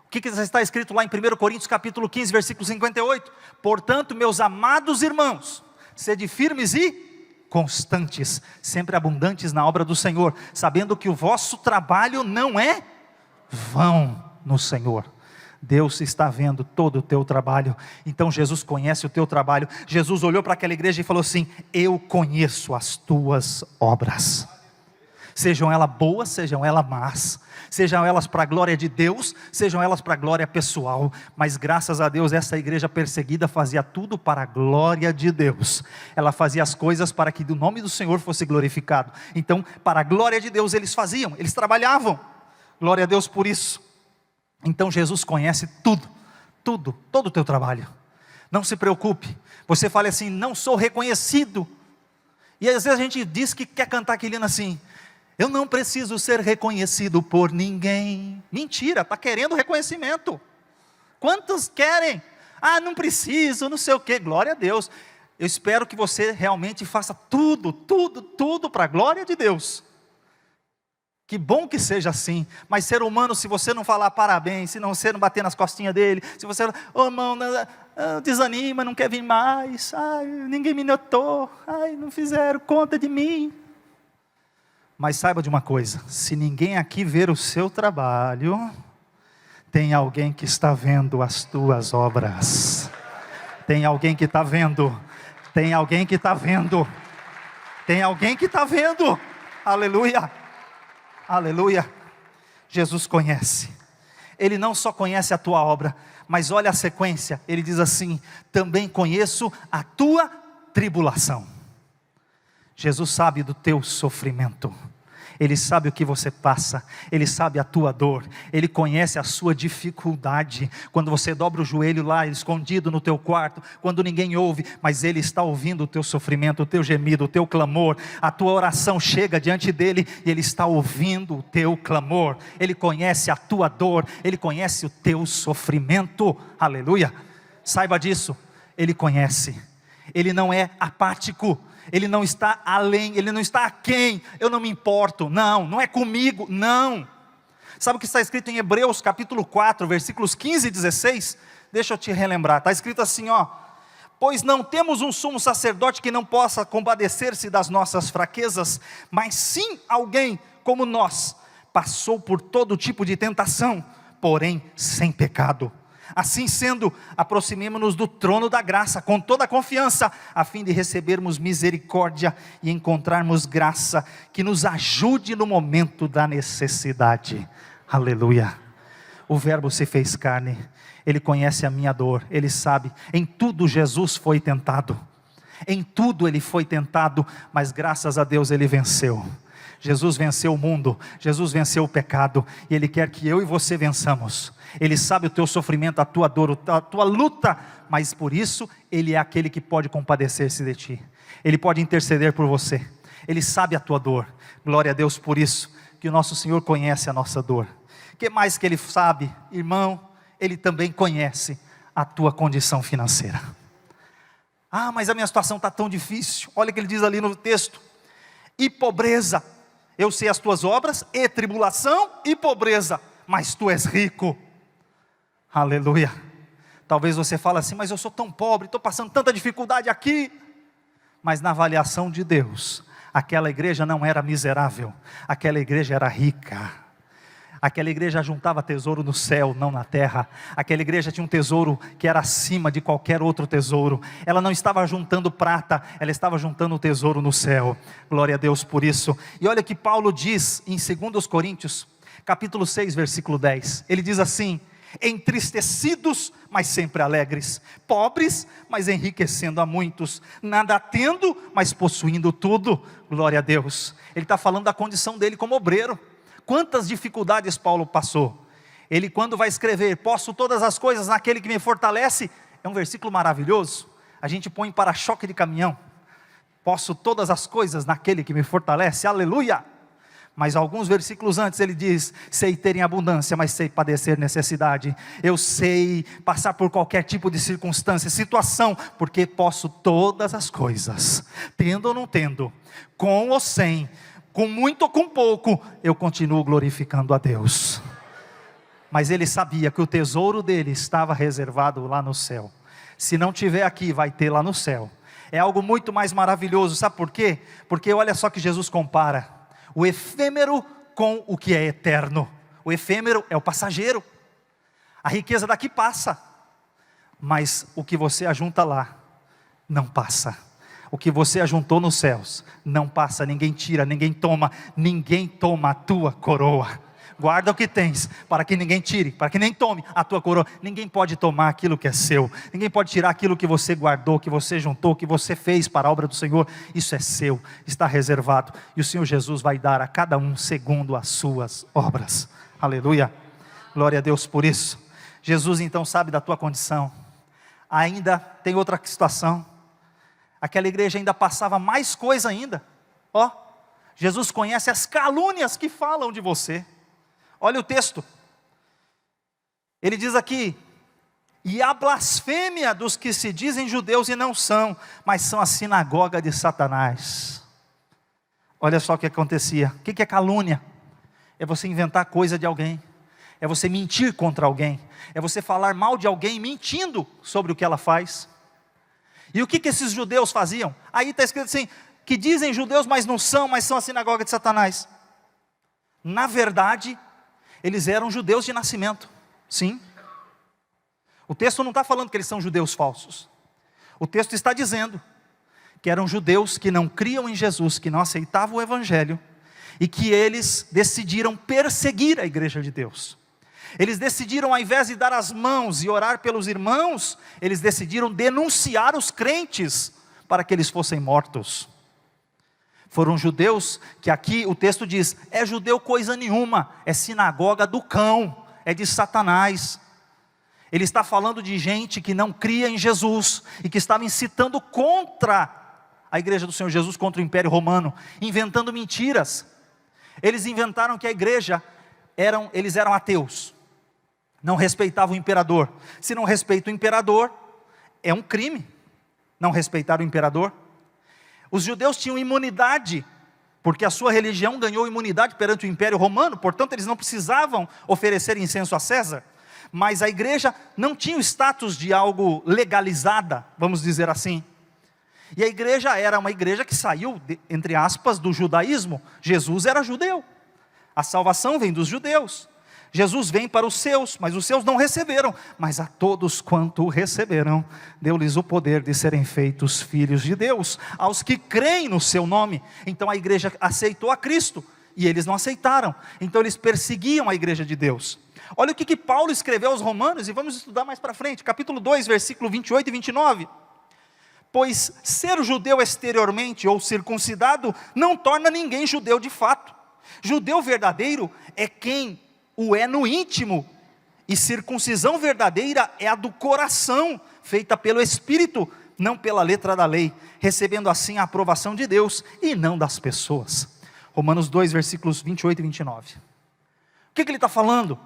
O que está escrito lá em 1 Coríntios capítulo 15, versículo 58? Portanto, meus amados irmãos, sede firmes e constantes, sempre abundantes na obra do Senhor, sabendo que o vosso trabalho não é vão no Senhor. Deus está vendo todo o teu trabalho. Então Jesus conhece o teu trabalho. Jesus olhou para aquela igreja e falou assim: eu conheço as tuas obras, sejam elas boas, sejam elas más, sejam elas para a glória de Deus, sejam elas para a glória pessoal, mas graças a Deus essa igreja perseguida fazia tudo para a glória de Deus. Ela fazia as coisas para que o nome do Senhor fosse glorificado. Então, para a glória de Deus eles faziam, eles trabalhavam. Glória a Deus por isso. Então Jesus conhece tudo, todo o teu trabalho. Não se preocupe. Você fala assim: não sou reconhecido. E às vezes a gente diz que quer cantar aquele hino assim: eu não preciso ser reconhecido por ninguém. Mentira, está querendo reconhecimento. Quantos querem? Não preciso, não sei o que. Glória a Deus. Eu espero que você realmente faça tudo para a glória de Deus. Que bom que seja assim. Mas ser humano, se você não falar parabéns, se você não bater nas costinhas dele, se você irmão, desanima, não quer vir mais, ninguém me notou, não fizeram conta de mim. Mas saiba de uma coisa: se ninguém aqui ver o seu trabalho, tem alguém que está vendo as tuas obras. Tem alguém que está vendo. Tem alguém que está vendo. Tem alguém que está vendo. Aleluia. Aleluia. Jesus conhece. Ele não só conhece a tua obra, mas olha a sequência. Ele diz assim: também conheço a tua tribulação. Jesus sabe do teu sofrimento. Ele sabe o que você passa, Ele sabe a tua dor, Ele conhece a sua dificuldade, quando você dobra o joelho lá, escondido no teu quarto, quando ninguém ouve, mas Ele está ouvindo o teu sofrimento, o teu gemido, o teu clamor, a tua oração chega diante dEle, e Ele está ouvindo o teu clamor, Ele conhece a tua dor, Ele conhece o teu sofrimento, aleluia, saiba disso, Ele conhece, Ele não é apático, Ele não está além, Ele não está aquém, eu não me importo, não é comigo, não. Sabe o que está escrito em Hebreus capítulo 4, versículos 15 e 16? Deixa eu te relembrar, está escrito assim, pois não temos um sumo sacerdote que não possa compadecer-se das nossas fraquezas, mas sim alguém como nós, passou por todo tipo de tentação, porém sem pecado. Assim sendo, aproximemo-nos do trono da graça com toda a confiança, a fim de recebermos misericórdia e encontrarmos graça que nos ajude no momento da necessidade. Aleluia. O verbo se fez carne, Ele conhece a minha dor, Ele sabe, em tudo Jesus foi tentado, em tudo Ele foi tentado, mas graças a Deus Ele venceu. Jesus venceu o mundo, Jesus venceu o pecado, e Ele quer que eu e você vençamos. Ele sabe o teu sofrimento, a tua dor, a tua luta, mas por isso, Ele é aquele que pode compadecer-se de ti, Ele pode interceder por você, Ele sabe a tua dor, glória a Deus por isso, que o nosso Senhor conhece a nossa dor. O que mais que Ele sabe, irmão? Ele também conhece a tua condição financeira. Mas a minha situação está tão difícil, olha o que Ele diz ali no texto, e pobreza, eu sei as tuas obras, e tribulação e pobreza, mas tu és rico. Aleluia. Talvez você fale assim, mas eu sou tão pobre, estou passando tanta dificuldade aqui. Mas na avaliação de Deus, aquela igreja não era miserável, aquela igreja era rica. Aquela igreja juntava tesouro no céu, não na terra. Aquela igreja tinha um tesouro que era acima de qualquer outro tesouro. Ela não estava juntando prata, ela estava juntando o tesouro no céu. Glória a Deus por isso. E olha o que Paulo diz em 2 Coríntios, capítulo 6, versículo 10. Ele diz assim: entristecidos, mas sempre alegres, pobres, mas enriquecendo a muitos, nada tendo, mas possuindo tudo. Glória a Deus. Ele está falando da condição dele como obreiro. Quantas dificuldades Paulo passou. Ele, quando vai escrever, posso todas as coisas naquele que me fortalece, é um versículo maravilhoso. A gente põe em para-choque de caminhão, posso todas as coisas naquele que me fortalece, aleluia. Mas alguns versículos antes ele diz: sei ter em abundância, mas sei padecer necessidade. Eu sei passar por qualquer tipo de circunstância, situação, porque posso todas as coisas, tendo ou não tendo, com ou sem, com muito ou com pouco, eu continuo glorificando a Deus. Mas ele sabia que o tesouro dele estava reservado lá no céu. Se não tiver aqui, vai ter lá no céu. É algo muito mais maravilhoso, sabe por quê? Porque olha só que Jesus compara o efêmero com o que é eterno. O efêmero é o passageiro. A riqueza daqui passa, mas o que você ajunta lá, não passa. O que você ajuntou nos céus, não passa, ninguém tira, ninguém toma a tua coroa. Guarda o que tens, para que ninguém tire, para que nem tome a tua coroa. Ninguém pode tomar aquilo que é seu, ninguém pode tirar aquilo que você guardou, que você juntou, que você fez para a obra do Senhor. Isso é seu, está reservado, e o Senhor Jesus vai dar a cada um segundo as suas obras. Aleluia, glória a Deus por isso. Jesus então sabe da tua condição. Ainda tem outra situação. Aquela igreja ainda passava mais coisa ainda. Jesus conhece as calúnias que falam de você. Olha o texto. Ele diz aqui: e a blasfêmia dos que se dizem judeus e não são, mas são a sinagoga de Satanás. Olha só o que acontecia. O que é calúnia? É você inventar coisa de alguém. É você mentir contra alguém. É você falar mal de alguém mentindo sobre o que ela faz. E o que esses judeus faziam? Aí está escrito assim, que dizem judeus, mas não são, mas são a sinagoga de Satanás. Na verdade, eles eram judeus de nascimento, sim. O texto não está falando que eles são judeus falsos. O texto está dizendo que eram judeus que não criam em Jesus, que não aceitavam o Evangelho, e que eles decidiram perseguir a igreja de Deus. Eles decidiram, ao invés de dar as mãos e orar pelos irmãos, eles decidiram denunciar os crentes, para que eles fossem mortos. Foram judeus, que aqui o texto diz, é judeu coisa nenhuma, é sinagoga do cão, é de Satanás. Ele está falando de gente que não cria em Jesus, e que estava incitando contra a igreja do Senhor Jesus, contra o Império Romano, inventando mentiras. Eles inventaram que a igreja, eles eram ateus, não respeitavam o imperador. Se não respeita o imperador, é um crime, não respeitar o imperador. Os judeus tinham imunidade, porque a sua religião ganhou imunidade perante o Império Romano, portanto eles não precisavam oferecer incenso a César. Mas a igreja não tinha o status de algo legalizada, vamos dizer assim. E a igreja era uma igreja que saiu, entre aspas, do judaísmo. Jesus era judeu, a salvação vem dos judeus. Jesus vem para os seus, mas os seus não receberam. Mas a todos quanto o receberam, deu-lhes o poder de serem feitos filhos de Deus, aos que creem no seu nome. Então a igreja aceitou a Cristo, e eles não aceitaram. Então eles perseguiam a igreja de Deus. Olha o que Paulo escreveu aos Romanos, e vamos estudar mais para frente, capítulo 2, versículo 28 e 29. Pois ser judeu exteriormente ou circuncidado, não torna ninguém judeu de fato. Judeu verdadeiro é quem o é no íntimo, e circuncisão verdadeira é a do coração, feita pelo Espírito, não pela letra da lei, recebendo assim a aprovação de Deus, e não das pessoas. Romanos 2, versículos 28 e 29. O que ele está falando?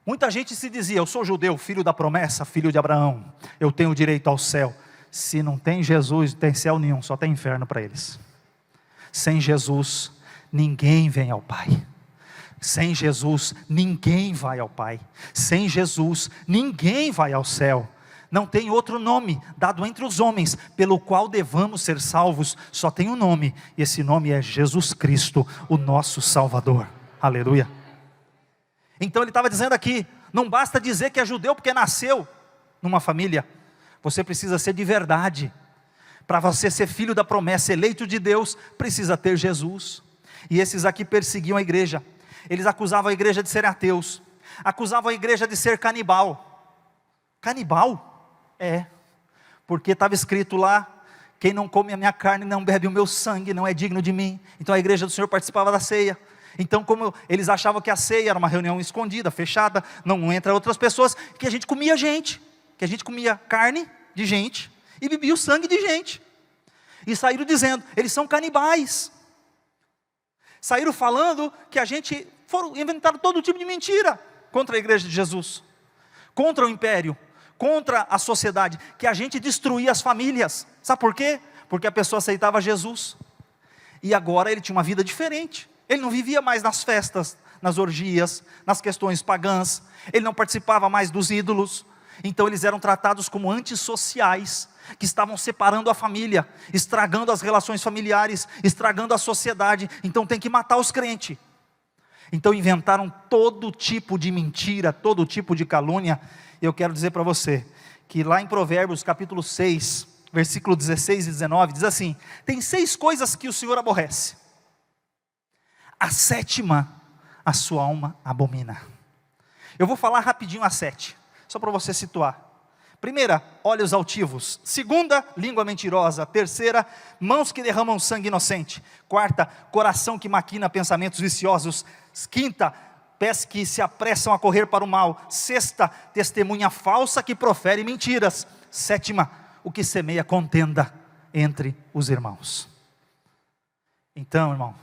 Muita gente se dizia, eu sou judeu, filho da promessa, filho de Abraão, eu tenho direito ao céu. Se não tem Jesus, não tem céu nenhum, só tem inferno para eles. Sem Jesus, ninguém vem ao Pai. Sem Jesus, ninguém vai ao Pai. Sem Jesus, ninguém vai ao céu. Não tem outro nome dado entre os homens, pelo qual devamos ser salvos. Só tem um nome, e esse nome é Jesus Cristo, o nosso Salvador. Aleluia. Então ele estava dizendo aqui, não basta dizer que é judeu porque nasceu numa família. Você precisa ser de verdade. Para você ser filho da promessa, eleito de Deus, precisa ter Jesus. E esses aqui perseguiam a igreja. Eles acusavam a igreja de serem ateus. Acusavam a igreja de ser canibal. Canibal? É. Porque estava escrito lá, quem não come a minha carne, não bebe o meu sangue, não é digno de mim. Então a igreja do Senhor participava da ceia. Então, como eles achavam que a ceia era uma reunião escondida, fechada, não entra outras pessoas, que a gente comia gente, que a gente comia carne de gente e bebia o sangue de gente. E saíram dizendo, eles são canibais. Saíram falando que a gente, inventaram todo tipo de mentira contra a igreja de Jesus, contra o império, contra a sociedade, que a gente destruía as famílias. Sabe por quê? Porque a pessoa aceitava Jesus, e agora ele tinha uma vida diferente. Ele não vivia mais nas festas, nas orgias, nas questões pagãs. Ele não participava mais dos ídolos. Então eles eram tratados como antissociais, que estavam separando a família, estragando as relações familiares, estragando a sociedade. Então tem que matar os crentes. Então inventaram todo tipo de mentira, todo tipo de calúnia. Eu quero dizer para você, que lá em Provérbios capítulo 6, versículo 16 e 19, diz assim, tem 6 coisas que o Senhor aborrece. A 7ª, a sua alma abomina. Eu vou falar rapidinho a 7, só para você situar. Primeira, olhos altivos. 2ª, língua mentirosa. 3ª, mãos que derramam sangue inocente. 4ª, coração que maquina pensamentos viciosos. 5ª, pés que se apressam a correr para o mal. 6ª, testemunha falsa que profere mentiras. 7ª, o que semeia contenda entre os irmãos. Então, irmão,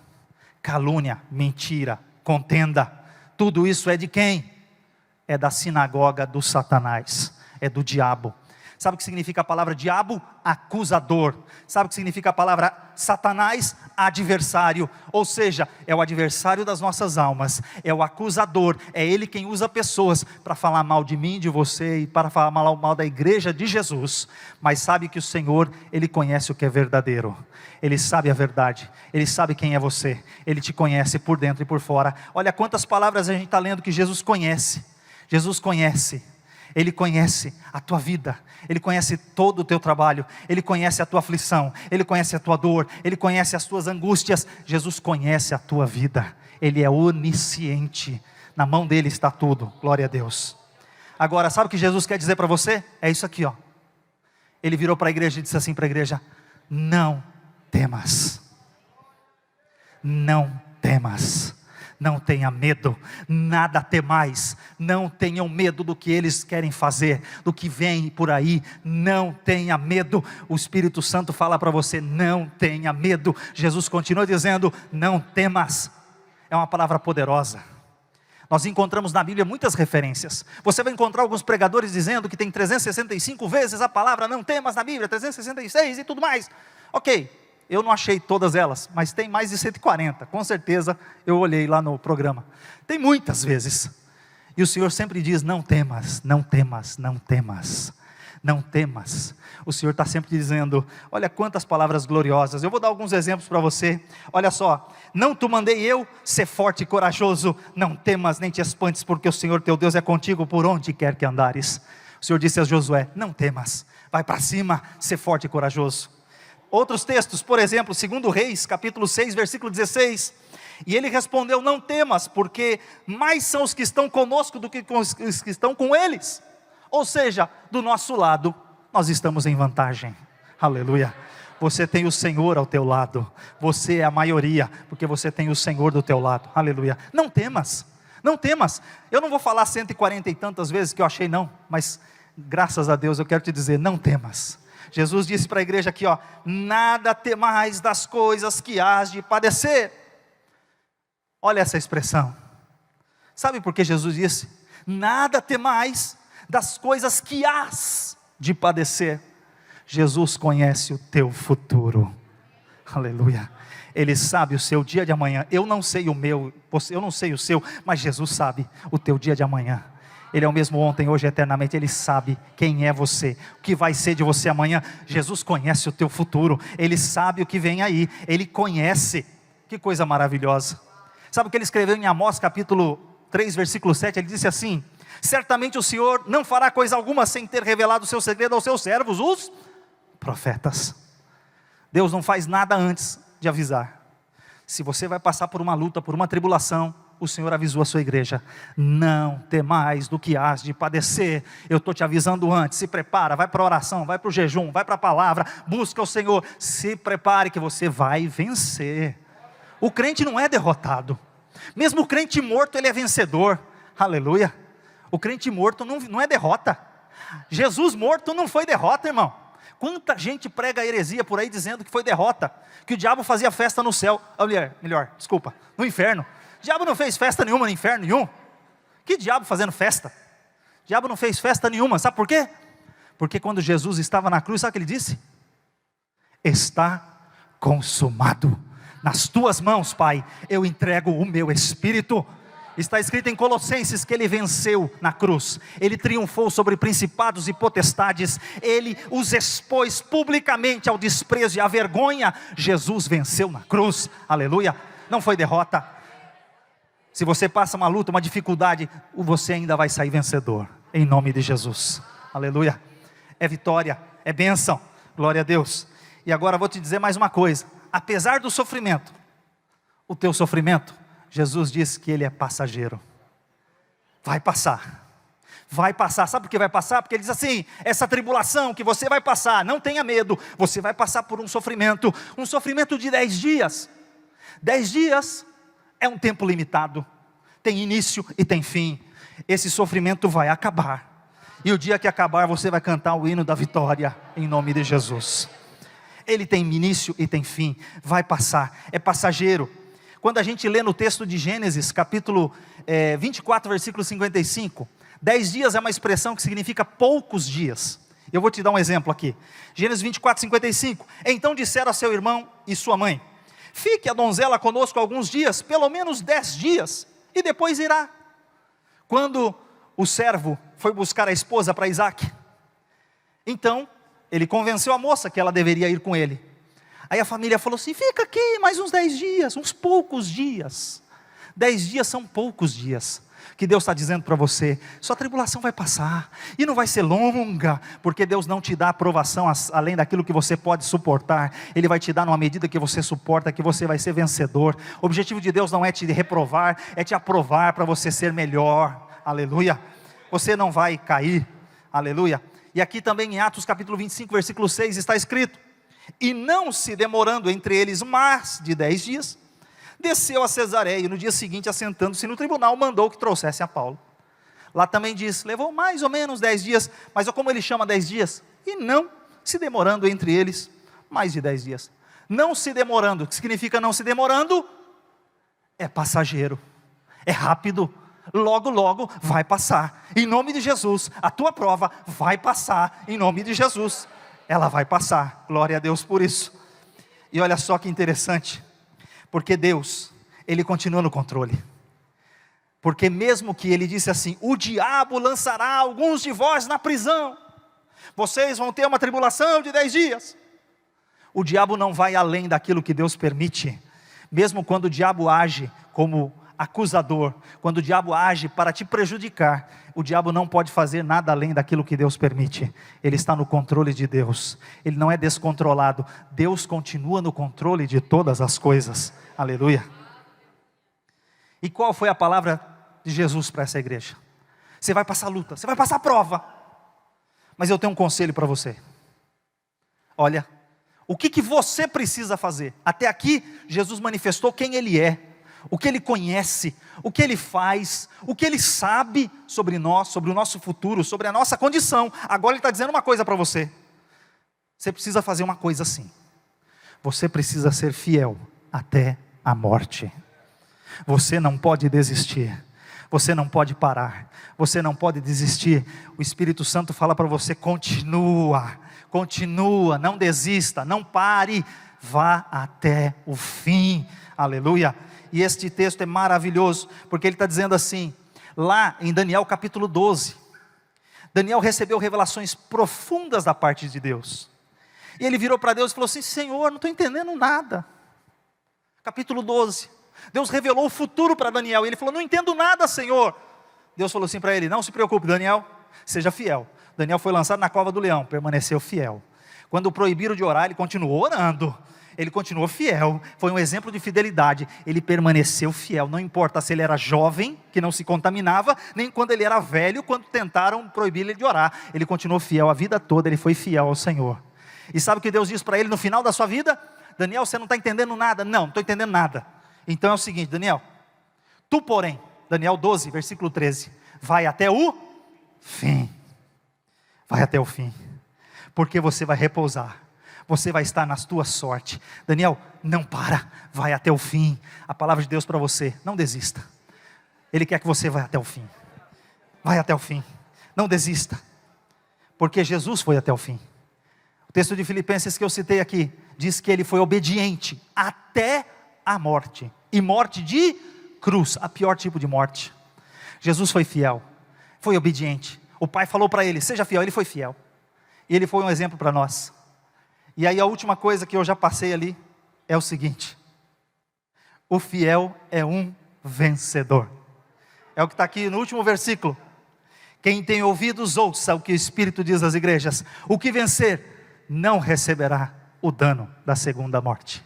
calúnia, mentira, contenda, tudo isso é de quem? É da sinagoga do Satanás, é do diabo. Sabe o que significa a palavra diabo? Acusador. Sabe o que significa a palavra Satanás? Adversário. Ou seja, é o adversário das nossas almas, é o acusador, é ele quem usa pessoas para falar mal de mim, de você, e para falar mal da igreja de Jesus. Mas sabe que o Senhor, Ele conhece o que é verdadeiro, Ele sabe a verdade, Ele sabe quem é você, Ele te conhece por dentro e por fora. Olha quantas palavras a gente está lendo que Jesus conhece. Jesus conhece. Ele conhece a tua vida, Ele conhece todo o teu trabalho, Ele conhece a tua aflição, Ele conhece a tua dor, Ele conhece as tuas angústias. Jesus conhece a tua vida, Ele é onisciente, na mão dEle está tudo, glória a Deus. Agora, sabe o que Jesus quer dizer para você? É isso aqui, ó. Ele virou para a igreja e disse assim para a igreja, não temas, não temas. Não tenha medo, nada temais, não tenham medo do que eles querem fazer, do que vem por aí, não tenha medo. O Espírito Santo fala para você, não tenha medo. Jesus continua dizendo, não temas. É uma palavra poderosa. Nós encontramos na Bíblia muitas referências. Você vai encontrar alguns pregadores dizendo que tem 365 vezes a palavra não temas na Bíblia, 366 e tudo mais. Ok. Eu não achei todas elas, mas tem mais de 140, com certeza, eu olhei lá no programa. Tem muitas vezes. E o Senhor sempre diz, não temas, não temas, não temas, não temas. O Senhor está sempre dizendo, olha quantas palavras gloriosas. Eu vou dar alguns exemplos para você. Olha só, não te mandei eu, ser forte e corajoso, não temas nem te espantes, porque o Senhor teu Deus é contigo por onde quer que andares. O Senhor disse a Josué, não temas, vai para cima, ser forte e corajoso. Outros textos, por exemplo, 2 Reis, capítulo 6, versículo 16. E ele respondeu, não temas, porque mais são os que estão conosco do que os que estão com eles. Ou seja, do nosso lado, nós estamos em vantagem. Aleluia. Você tem o Senhor ao teu lado. Você é a maioria, porque você tem o Senhor do teu lado. Aleluia. Não temas, não temas. Eu não vou falar 140 e tantas vezes que eu achei não, mas graças a Deus eu quero te dizer, não temas. Jesus disse para a igreja aqui, ó, nada temais das coisas que hás de padecer. Olha essa expressão. Sabe por que Jesus disse? Nada temais das coisas que hás de padecer. Jesus conhece o teu futuro. Aleluia. Ele sabe o seu dia de amanhã. Eu não sei o meu, eu não sei o seu, mas Jesus sabe o teu dia de amanhã. Ele é o mesmo ontem, hoje e eternamente. Ele sabe quem é você, o que vai ser de você amanhã. Jesus conhece o teu futuro, Ele sabe o que vem aí, Ele conhece. Que coisa maravilhosa. Sabe o que ele escreveu em Amós capítulo 3 versículo 7? Ele disse assim: certamente o Senhor não fará coisa alguma sem ter revelado o seu segredo aos seus servos, os profetas. Deus não faz nada antes de avisar. Se você vai passar por uma luta, por uma tribulação, o Senhor avisou a sua igreja: não temais do que hás de padecer. Eu estou te avisando antes. Se prepara, vai para a oração, vai para o jejum, vai para a palavra, busca o Senhor, se prepare que você vai vencer. O crente não é derrotado, mesmo o crente morto ele é vencedor, aleluia. O crente morto não é derrota. Jesus morto não foi derrota, irmão. Quanta gente prega heresia por aí dizendo que foi derrota, que o diabo fazia festa no céu, desculpa, no inferno. O diabo não fez festa nenhuma no inferno nenhum. Que diabo fazendo festa? O diabo não fez festa nenhuma, sabe por quê? Porque quando Jesus estava na cruz, sabe o que ele disse? Está consumado. Nas tuas mãos, Pai, eu entrego o meu espírito. Está escrito em Colossenses que ele venceu na cruz, ele triunfou sobre principados e potestades, ele os expôs publicamente ao desprezo e à vergonha. Jesus venceu na cruz, aleluia. Não foi derrota. Se você passa uma luta, uma dificuldade, você ainda vai sair vencedor, em nome de Jesus, aleluia. É vitória, é bênção, glória a Deus. E agora vou te dizer mais uma coisa: apesar do sofrimento, o teu sofrimento, Jesus disse que ele é passageiro. Vai passar, vai passar. Sabe por que vai passar? Porque ele diz assim: essa tribulação que você vai passar, não tenha medo, você vai passar por um sofrimento de 10 dias. 10 dias é um tempo limitado, tem início e tem fim. Esse sofrimento vai acabar, e o dia que acabar você vai cantar o hino da vitória, em nome de Jesus. Ele tem início e tem fim, vai passar, é passageiro. Quando a gente lê no texto de Gênesis, capítulo 24, versículo 55, 10 dias é uma expressão que significa poucos dias. Eu vou te dar um exemplo aqui. Gênesis 24, 55. Então disseram a seu irmão e sua mãe: fique a donzela conosco alguns dias, pelo menos 10 dias, e depois irá. Quando o servo foi buscar a esposa para Isaac, então ele convenceu a moça que ela deveria ir com ele. Aí a família falou assim: fica aqui mais uns 10 dias, uns poucos dias. 10 dias são poucos dias. Que Deus está dizendo para você: sua tribulação vai passar, e não vai ser longa, porque Deus não te dá aprovação além daquilo que você pode suportar. Ele vai te dar numa medida que você suporta, que você vai ser vencedor. O objetivo de Deus não é te reprovar, é te aprovar para você ser melhor, aleluia. Você não vai cair, aleluia. E aqui também em Atos capítulo 25, versículo 6 está escrito: e não se demorando entre eles mais de 10 dias, desceu a Cesareia, e no dia seguinte, assentando-se no tribunal, mandou que trouxessem a Paulo. Lá também diz, levou mais ou menos 10 dias, mas como ele chama 10 dias? E não se demorando entre eles mais de 10 dias. Não se demorando, o que significa não se demorando? É passageiro, é rápido, logo logo vai passar, em nome de Jesus. A tua prova vai passar, em nome de Jesus. Ela vai passar, glória a Deus por isso. E olha só que interessante, porque Deus, Ele continua no controle. Porque mesmo que Ele disse assim: o diabo lançará alguns de vós na prisão, vocês vão ter uma tribulação de 10 dias. O diabo não vai além daquilo que Deus permite. Mesmo quando o diabo age como acusador, quando o diabo age para te prejudicar, o diabo não pode fazer nada além daquilo que Deus permite. Ele está no controle de Deus, ele não é descontrolado. Deus continua no controle de todas as coisas, aleluia. E qual foi a palavra de Jesus para essa igreja? Você vai passar luta, você vai passar prova, mas eu tenho um conselho para você. Olha, o que você precisa fazer? Até aqui Jesus manifestou quem Ele é, o que Ele conhece, o que Ele faz, o que Ele sabe sobre nós, sobre o nosso futuro, sobre a nossa condição. Agora Ele está dizendo uma coisa para você: você precisa fazer uma coisa assim, você precisa ser fiel até a morte. Você não pode desistir, você não pode parar, você não pode desistir. O Espírito Santo fala para você: continua, não desista, não pare, vá até o fim, aleluia. E este texto é maravilhoso, porque ele está dizendo assim: Lá em Daniel capítulo 12, Daniel recebeu revelações profundas da parte de Deus. E ele virou para Deus e falou assim: Senhor, não estou entendendo nada. Capítulo 12, Deus revelou o futuro para Daniel, e ele falou: não entendo nada, Senhor. Deus falou assim para ele: não se preocupe, Daniel, seja fiel. Daniel foi lançado na cova do leão, permaneceu fiel. Quando o proibiram de orar, ele continuou orando. Ele continuou fiel, foi um exemplo de fidelidade. Ele permaneceu fiel, não importa se ele era jovem, que não se contaminava, nem quando ele era velho, quando tentaram proibir ele de orar. Ele continuou fiel a vida toda, ele foi fiel ao Senhor. E sabe o que Deus disse para ele no final da sua vida? Daniel, você não está entendendo nada. Não estou entendendo nada. Então é o seguinte, Daniel, tu porém, Daniel 12, versículo 13, vai até o fim. Vai até o fim, porque você vai repousar. Você vai estar na tua sorte. Daniel, não para, vai até o fim. A palavra de Deus para você: não desista. Ele quer que você vá até o fim. Vai até o fim, não desista, porque Jesus foi até o fim. O texto de Filipenses que eu citei aqui, diz que ele foi obediente até a morte, e morte de cruz, a pior tipo de morte. Jesus foi fiel, foi obediente. O Pai falou para ele: seja fiel, ele foi fiel, e ele foi um exemplo para nós. E aí a última coisa que eu já passei ali é o seguinte: o fiel é um vencedor. É o que está aqui no último versículo. Quem tem ouvidos, ouça o que o Espírito diz às igrejas. O que vencer não receberá o dano da segunda morte.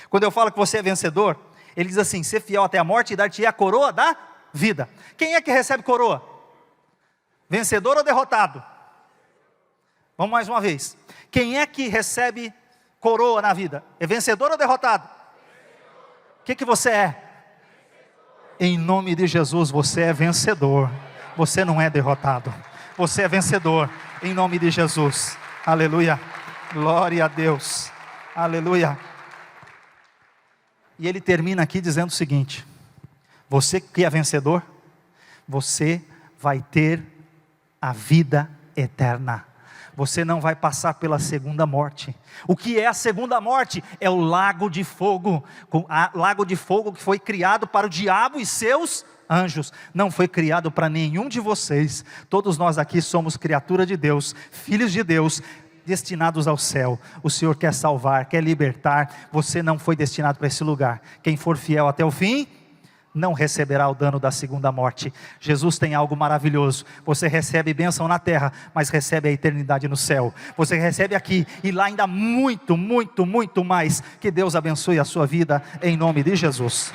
Quando eu falo que você é vencedor, ele diz assim: ser fiel até a morte e dar-te a coroa da vida. Quem é que recebe coroa? Vencedor ou derrotado? Vamos mais uma vez. Quem é que recebe coroa na vida? É vencedor ou derrotado? O que você é? Em nome de Jesus, você é vencedor. Você não é derrotado. Você é vencedor. Em nome de Jesus. Aleluia. Glória a Deus. Aleluia. E ele termina aqui dizendo o seguinte: você que é vencedor, você vai ter a vida eterna. Você não vai passar pela segunda morte. O que é a segunda morte? É o lago de fogo. Lago de fogo que foi criado para o diabo e seus anjos. Não foi criado para nenhum de vocês. Todos nós aqui somos criatura de Deus, filhos de Deus, destinados ao céu. O Senhor quer salvar, quer libertar. Você não foi destinado para esse lugar. Quem for fiel até o fim não receberá o dano da segunda morte. Jesus tem algo maravilhoso. Você recebe bênção na terra, mas recebe a eternidade no céu. Você recebe aqui e lá ainda muito, muito, muito mais. Que Deus abençoe a sua vida em nome de Jesus.